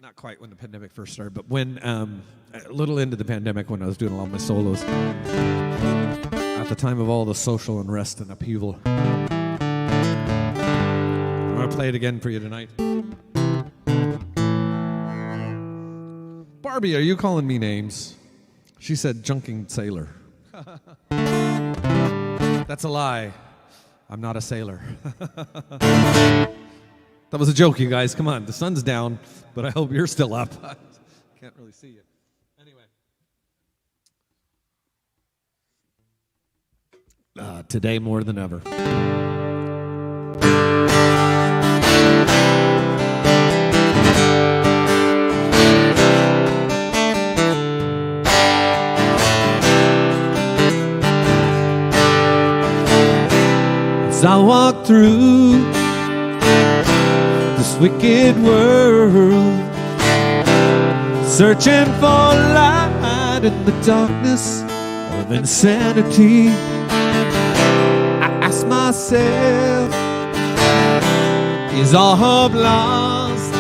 Not quite when the pandemic first started, but when a little into the pandemic, when I was doing a lot of my solos, at the time of all the social unrest and upheaval. I'm going to play it again for you tonight. Barbie, are you calling me names? She said junking sailor. That's a lie. I'm not a sailor. That was a joke, you guys. Come on, the sun's down, but I hope you're still up. Can't really see you. Anyway. Today more than ever. as I walk through this wicked world, searching for light in the darkness of insanity. I ask myself, is all hope lost?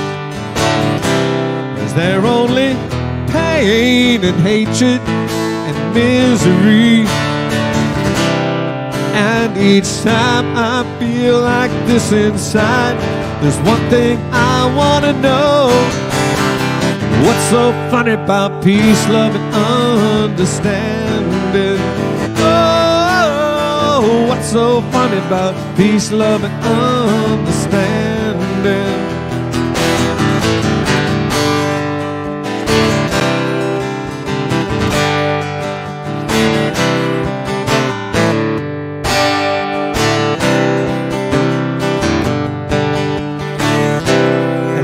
Is there only pain and hatred and misery? And each time I feel like this inside, there's one thing I want to know. What's so funny about peace, love, and understanding? Oh, what's so funny about peace, love, and understanding?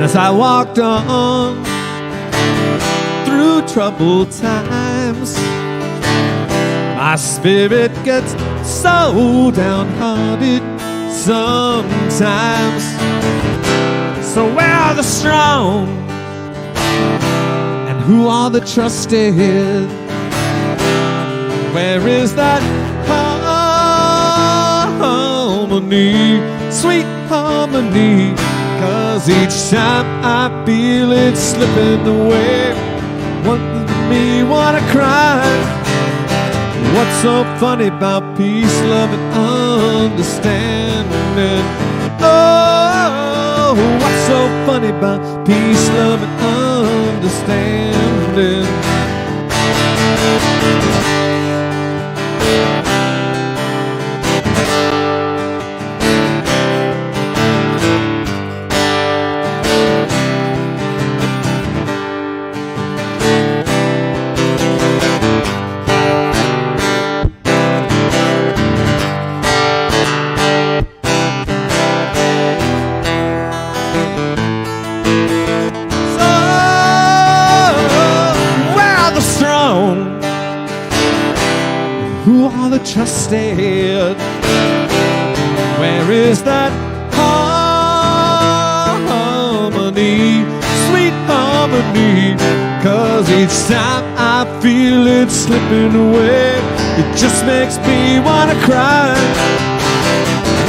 As I walked on through troubled times, my spirit gets so downhearted sometimes. So where are the strong? And who are the trusted? Where is that harmony, sweet harmony? 'Cause each time I feel it slipping away, me wanna cry. What's so funny about peace, love, and understanding? Oh, what's so funny about peace, love, and understanding? Trusted. Where is that harmony, sweet harmony? 'Cause each time I feel it slipping away, it just makes me wanna cry.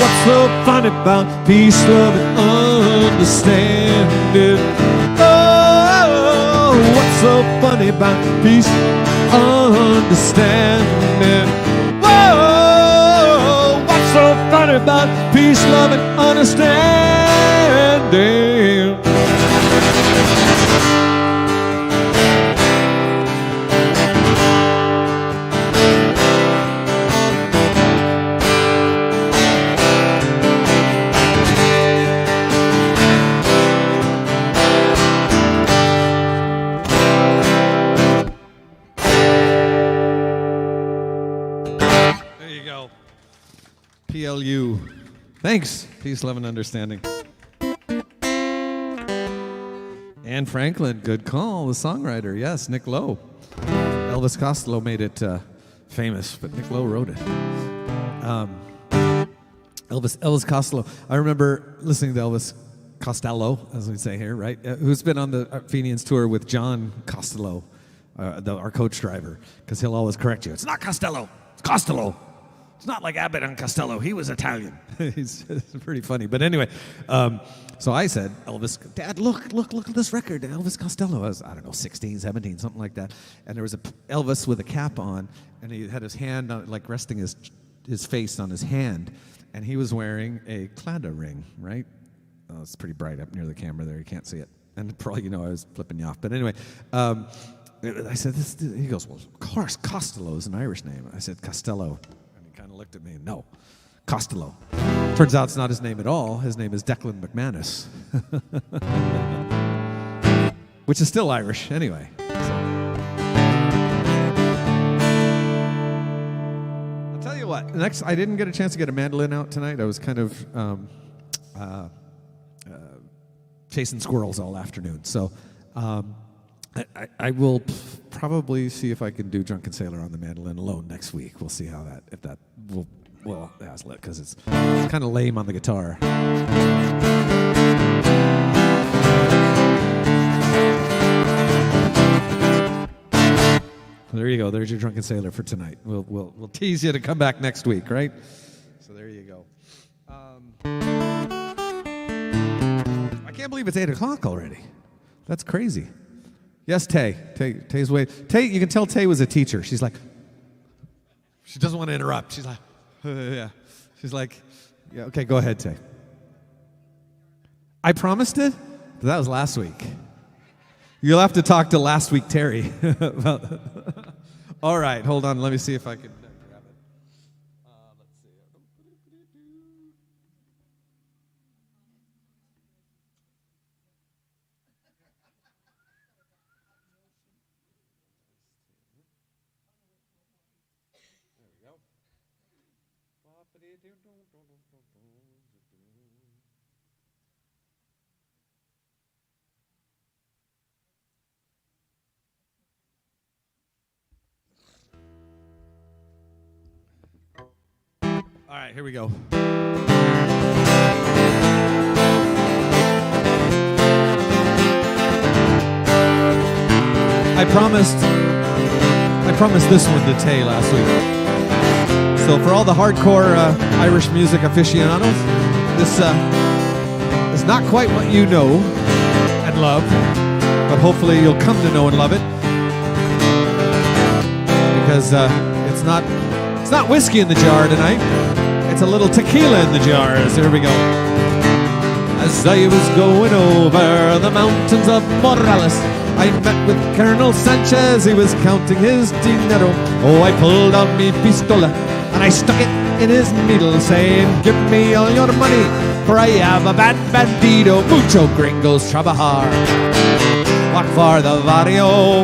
What's so funny about peace, love, and understanding? Oh, what's so funny about peace, understanding? So funny about peace, love, and understanding. PLU. Thanks. Peace, love, and understanding. Anne Franklin, good call. The songwriter, yes, Nick Lowe. Elvis Costello made it famous, but Nick Lowe wrote it. Elvis Costello. I remember listening to Elvis Costello, as we say here, right? Who's been on the Fenians tour with John Costello, our coach driver, because he'll always correct you. It's not Costello, it's Costello. It's not like Abbott and Costello. He was Italian. It's pretty funny. But anyway, so I said, Elvis, Dad, look at this record. Elvis Costello. I was, 16, 17, something like that. And there was a Elvis with a cap on, and he had his hand on, like resting his face on his hand, and he was wearing a clada ring, right? Oh, it's pretty bright up near the camera there. You can't see it. And probably, I was flipping you off. But anyway, I said, he goes, well, of course, Costello is an Irish name. I said, Costello. Kind of looked at me, no, Costello. Turns out it's not his name at all. His name is Declan McManus, which is still Irish anyway. So. I'll tell you what, next, I didn't get a chance to get a mandolin out tonight. I was kind of chasing squirrels all afternoon. So I will probably see if I can do Drunken Sailor on the mandolin alone next week. We'll see how if that will Well, that's lit because it's kind of lame on the guitar. There you go. There's your Drunken Sailor for tonight. We'll tease you to come back next week, right? So there you go. I can't believe it's 8 o'clock already. That's crazy. Yes, Tay's way. Tay, you can tell Tay was a teacher. She's like, she doesn't want to interrupt. She's like, yeah. She's like, yeah, okay, go ahead, Tay. I promised it? That was last week. You'll have to talk to last week Terry. All right, hold on. Let me see if I can grab it. Let's see. There we go. All right, here we go. I promised this one to Tay last week. So for all the hardcore Irish music aficionados, this is not quite what you know and love, but hopefully you'll come to know and love it, because it's not whiskey in the jar tonight. It's a little tequila in the jars. Here we go. As I was going over the mountains of Morales, I met with Colonel Sanchez. He was counting his dinero. Oh, I pulled out mi pistola and I stuck it in his needle, saying, give me all your money, for I am a bad bandito. Mucho gringos trabajar. Walk for the barrio,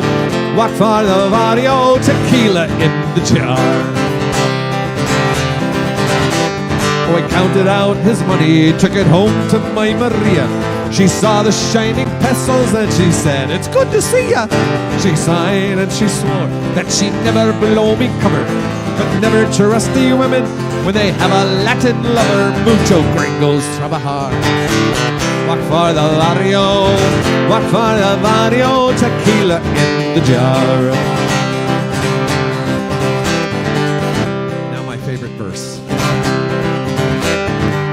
walk for the barrio, tequila in the jar. Oh, I counted out his money, took it home to my Maria. She saw the shining pesos and she said, it's good to see ya. She sighed and she swore that she'd never blow me cover, but never trust the women when they have a Latin lover. Mucho gringos trabajar. Walk for the barrio, walk for the barrio, tequila in the jar. Now my favorite verse.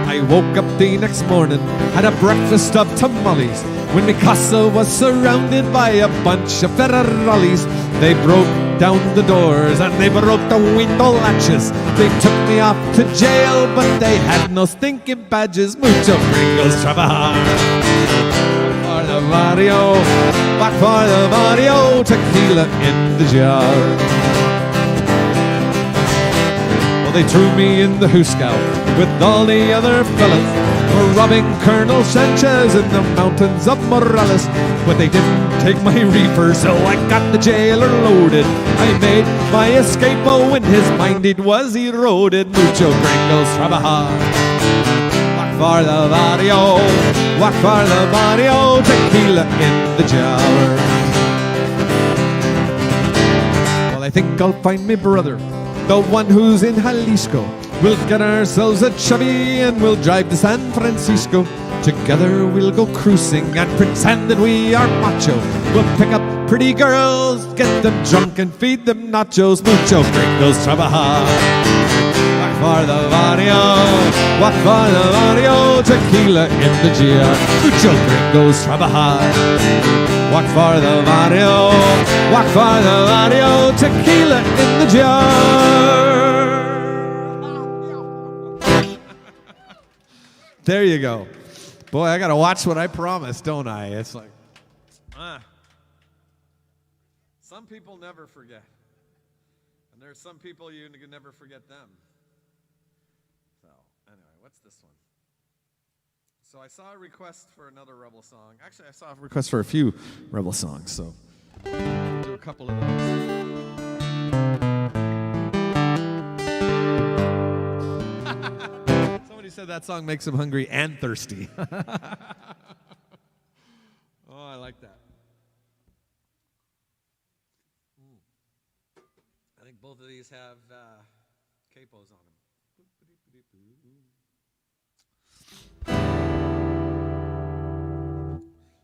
I woke up the next morning, had a breakfast of tamales, when mi casa was surrounded by a bunch of federales. They broke down the doors and they broke the window latches. They took me off to jail, but they had no stinking badges. Mucho gringos trabajar. Walk for the barrio, walk for the barrio, tequila in the jar. Well, they threw me in the hoosegow with all the other fellas for robbing Colonel Sanchez in the mountains of Morales. But they didn't take my reefer, so I got the jailer loaded. I made my escape, oh, when his mind it was eroded. Mucho gringos trabajar. Walk for the barrio, walk for the barrio, tequila in the jar. Well, I think I'll find me brother, the one who's in Jalisco. We'll get ourselves a chubby and we'll drive to San Francisco. Together we'll go cruising and pretend that we are macho. We'll pick up pretty girls, get them drunk and feed them nachos. Mucho gringos trabajar. Walk for the barrio, walk for the barrio, tequila in the jar. Mucho gringos trabajar. Walk for the barrio, walk for the barrio, tequila in the jar. There you go. Boy, I got to watch what I promised, don't I? It's like, some people never forget. And there's some people you can never forget them. So, anyway, what's this one? So I saw a request for another Rebel song. Actually, I saw a request for a few Rebel songs, so I'll do a couple of those. Somebody said that song makes him hungry and thirsty. Oh, I like that. I think both of these have capos on them.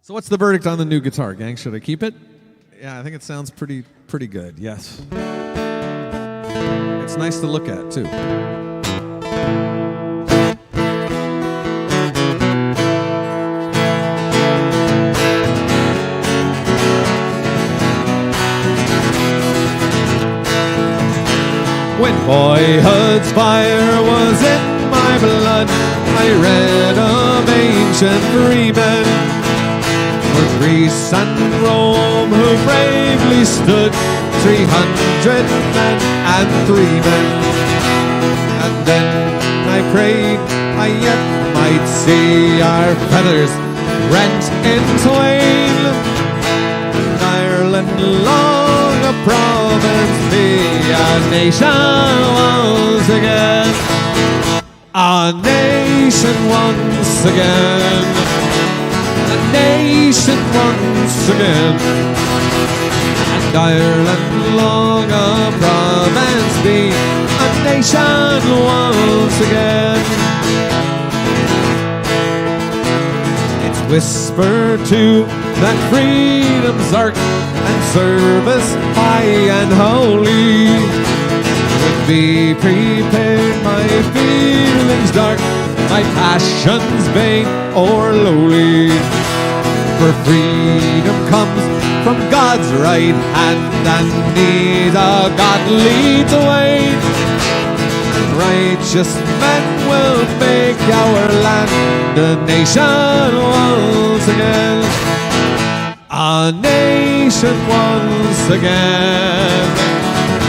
So what's the verdict on the new guitar, gang? Should I keep it? Yeah, I think it sounds pretty good, yes. It's nice to look at, too. When boyhood's fire was in my blood, I read of ancient freemen for Greece and Rome who bravely stood, 300 men and 3 men. And then I prayed I yet might see our feathers rent in twain, and Ireland long a province be, a nation once again, a nation once again, a nation once again, and Ireland long a province be, a nation once again. It's whispered too that freedom's ark and service high and holy would be prepared, my feelings dark, my passions vain or lowly. For freedom comes from God's right hand and needs a godly way. And righteous men will make our land a nation once again. A nation once again.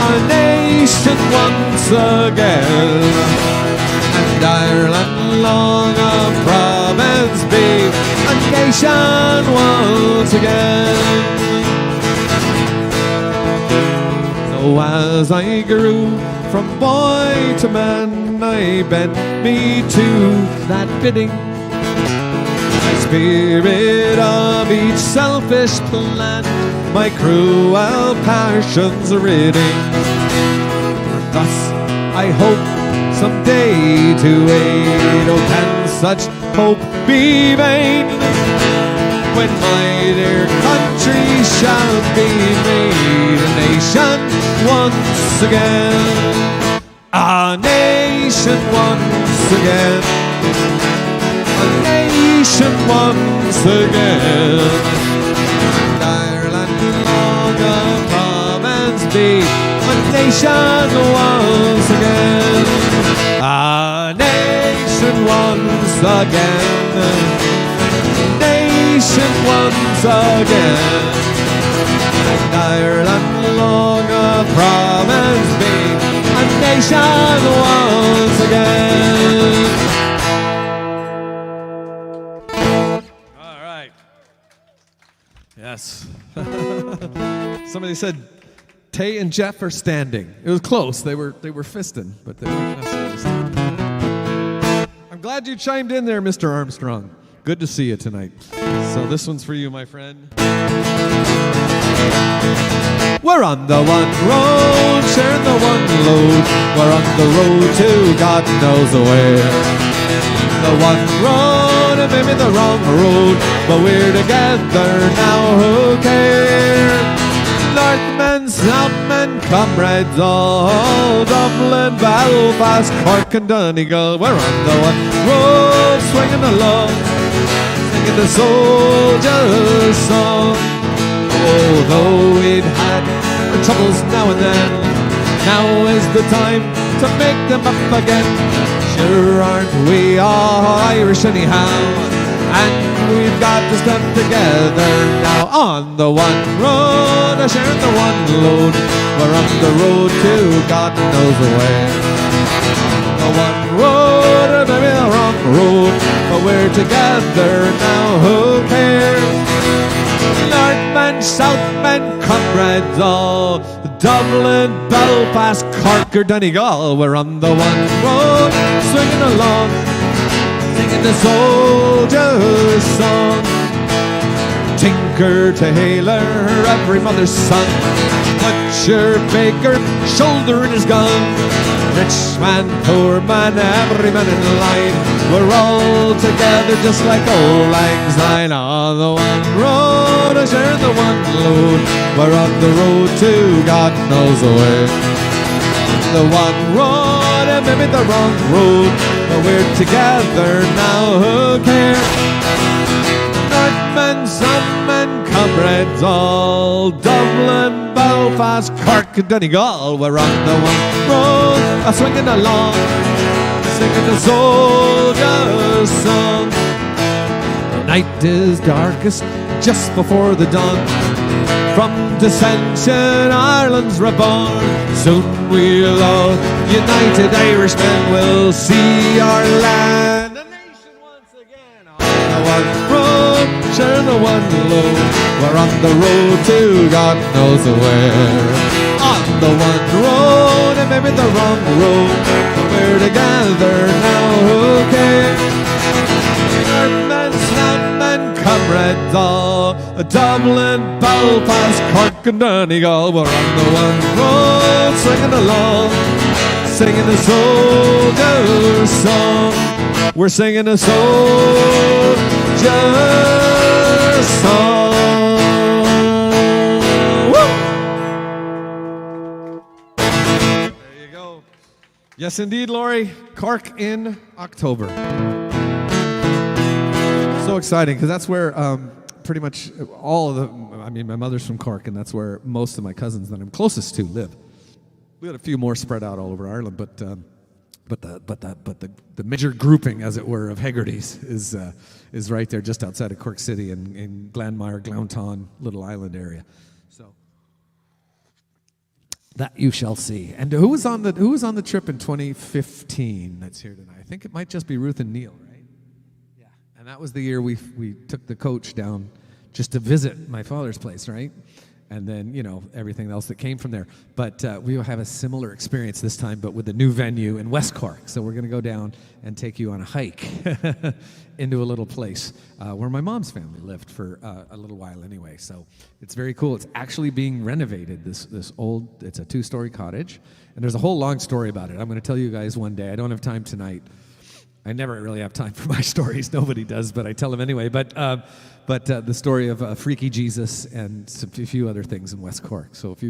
A nation once again. And Ireland long a province be, a nation once again. So as I grew from boy to man, I bent me to that bidding, my spirit of each selfish plan, my cruel passions ridding. Thus I hope someday to aid, oh can such hope be vain, when my dear country shall be made a nation once again, a nation once again, a nation once again, and Ireland long a province be, a nation once again, a nation once again, nation once again, and Ireland long a province be, a nation once again. All right. Yes. Somebody said Tay and Jeff are standing. It was close. They were fisting, but they weren't necessarily standing. I'm glad you chimed in there, Mr. Armstrong. Good to see you tonight. So this one's for you, my friend. We're on the one road, sharing the one load. We're on the road to God knows where. The one road, and maybe the wrong road, but we're together now, who cares? Northmen, Southmen, comrades all, Dublin, Belfast, Cork and Donegal. We're on the one road, swinging along, singing the soldier's song. Although we'd had our troubles now and then, now is the time to make them up again. Sure aren't we all Irish anyhow, and we've got to step together now. On the one road, sharing the one load, we're on the road to God knows where. The one road, or maybe the wrong road, but we're together now, who cares? Northmen, Southmen, comrades all, Dublin, Belfast, Cork or Donegal. We're on the one road, swinging along, singing the soldier's song. Tinker, tailor, every mother's son, butcher, baker, shouldering his gun, Rich man, poor man, every man in line. We're all together just like old lang syne. On the one road, I share the one load. We're on the road to God knows the way. The one road, and maybe the wrong road, but we're together now, who cares? Northmen, Sunmen, comrades all, Dublin, Belfast, Cork, and Donegal. We're on the one road, swinging along, singing the soldier's song. The night is darkest just before the dawn. From dissension, Ireland's reborn. Soon we'll all, united Irishmen, will see our land. A nation once again. On the one road, share the one load. We're on the road to God knows where. On the one road, and maybe the wrong road, but we're together now, who cares? Northmen, Southmen, comrades all, Dublin, Belfast, Cork, and Donegal. We're on the one road, singing along, singing the soldier's song. We're singing the soldier's song. Woo! There you go. Yes, indeed, Laurie. Cork in October. So exciting, because that's where pretty much all of the, I mean, my mother's from Cork, and that's where most of my cousins that I'm closest to live. We had a few more spread out all over Ireland, but the major grouping, as it were, of Hegarty's is right there, just outside of Cork City in Glanmire, Glounthaune, Little Island area. So that you shall see. And who was on the trip in 2015? That's here tonight. I think it might just be Ruth and Neil, right? And that was the year we took the coach down just to visit my father's place, right? And then, you know, everything else that came from there. But we will have a similar experience this time, but with a new venue in West Cork. So we're going to go down and take you on a hike into a little place where my mom's family lived for a little while anyway. So it's very cool. It's actually being renovated, this old, it's a 2-story cottage. And there's a whole long story about it. I'm going to tell you guys one day. I don't have time tonight. I never really have time for my stories. Nobody does, but I tell them anyway. But the story of Freaky Jesus and a few other things in West Cork. So if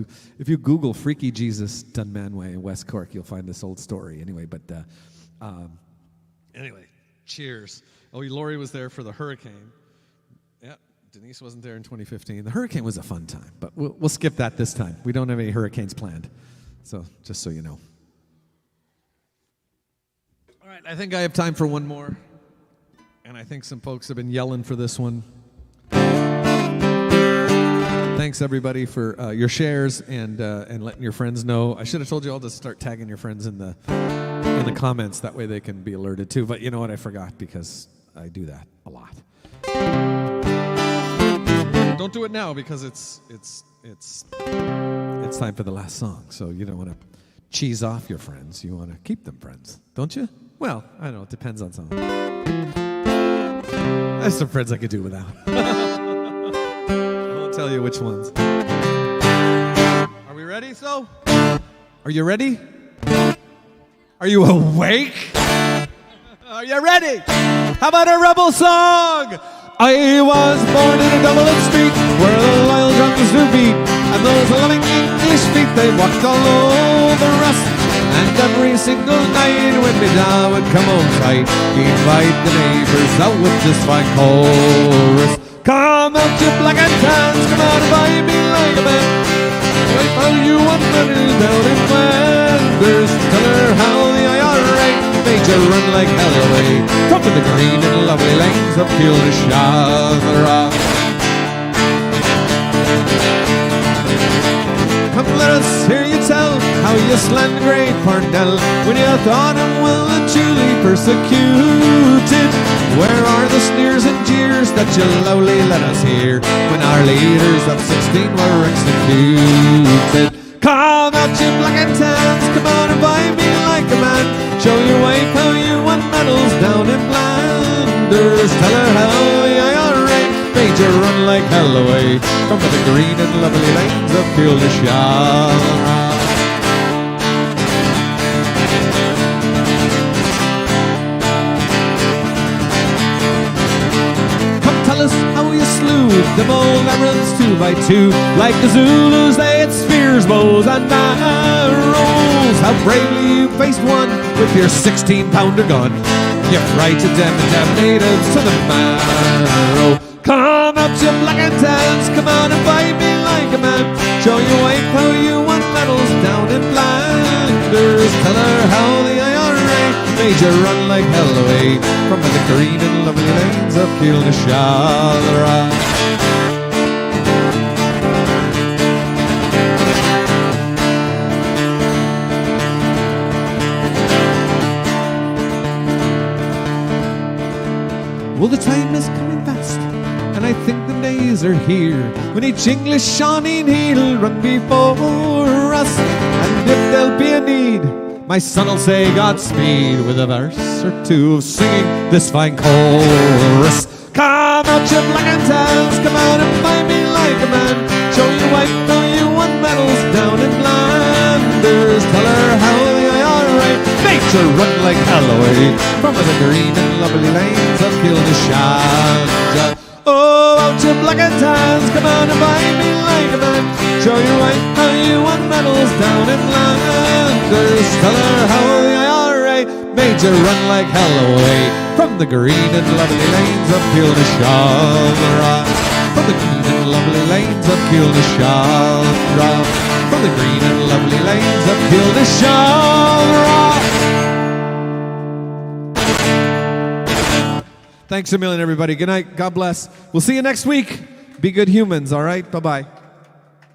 you Google Freaky Jesus Dunmanway in West Cork, you'll find this old story. Anyway, anyway, cheers. Oh, Laurie was there for the hurricane. Yeah, Denise wasn't there in 2015. The hurricane was a fun time, but we'll skip that this time. We don't have any hurricanes planned. So just so you know. All right, I think I have time for one more. And I think some folks have been yelling for this one. Thanks, everybody, for your shares and letting your friends know. I should have told you all to start tagging your friends in the comments. That way they can be alerted, too. But you know what? I forgot because I do that a lot. Don't do it now because it's time for the last song. So you don't want to cheese off your friends. You want to keep them friends, don't you? Well, I don't know. It depends on someone. There's some friends I could do without. I won't tell you which ones. Are we ready, so? Are you ready? Are you awake? Are you ready? How about a rebel song? I was born in a Dublin street where the loyal drums do beat, and those loving English feet, they walked all over us. And every single night when me dad would come home tight, he'd invite the neighbours out with this fine chorus. Come out, you black and tans, come out and buy me like a man. Wait for you one minute down in Flanders. Tell her how the IRA made you run like hell away from the green and lovely lanes of Kilnashadra. Come let us hear you tell how you slammed great Parnell when you thought him well and truly persecuted. Where are the sneers and jeers that you lowly let us hear when our leaders of 16 were executed? Come out, you black and tans, come out and buy me like a man. Show your wife how you won medals down in Flanders. Tell her how the IRA made you run like hell away from the green and lovely lanes of Kilnashadra. Them old Emeralds 2x2, like the Zulus, they had spears, bows, and arrows. How bravely you faced one with your 16-pounder gun. You frightened them natives to the marrow. Come out, you black and tans, come out and fight me like a man. Show your wife how you won medals down in Flanders. Tell her how the IRA made you run like hell away from the green and lovely lanes of Kilnashallera. Well, the time is coming fast, and I think the days are here when each English Shawnee he'll run before us. And if there'll be a need, my son'll say Godspeed with a verse or two of singing this fine chorus. Come out, you black and tans, come out and find me like a man. Show your wife how you won medals down in Flanders. Tell her how the IRA made you run like hell away from the green and lovely lanes of Kilnashallera. Oh, out you black and tans, come out and find me like a man. Show your wife how you won medals down in Flanders. Tell her how the IRA made you run like hell away from the green and lovely lanes of Kilnashallera. From the green and lovely lanes of Kilnashallera. From the green and lovely lanes of Kilnashallera. Thanks a million, everybody. Good night. God bless. We'll see you next week. Be good humans, all right? Bye-bye.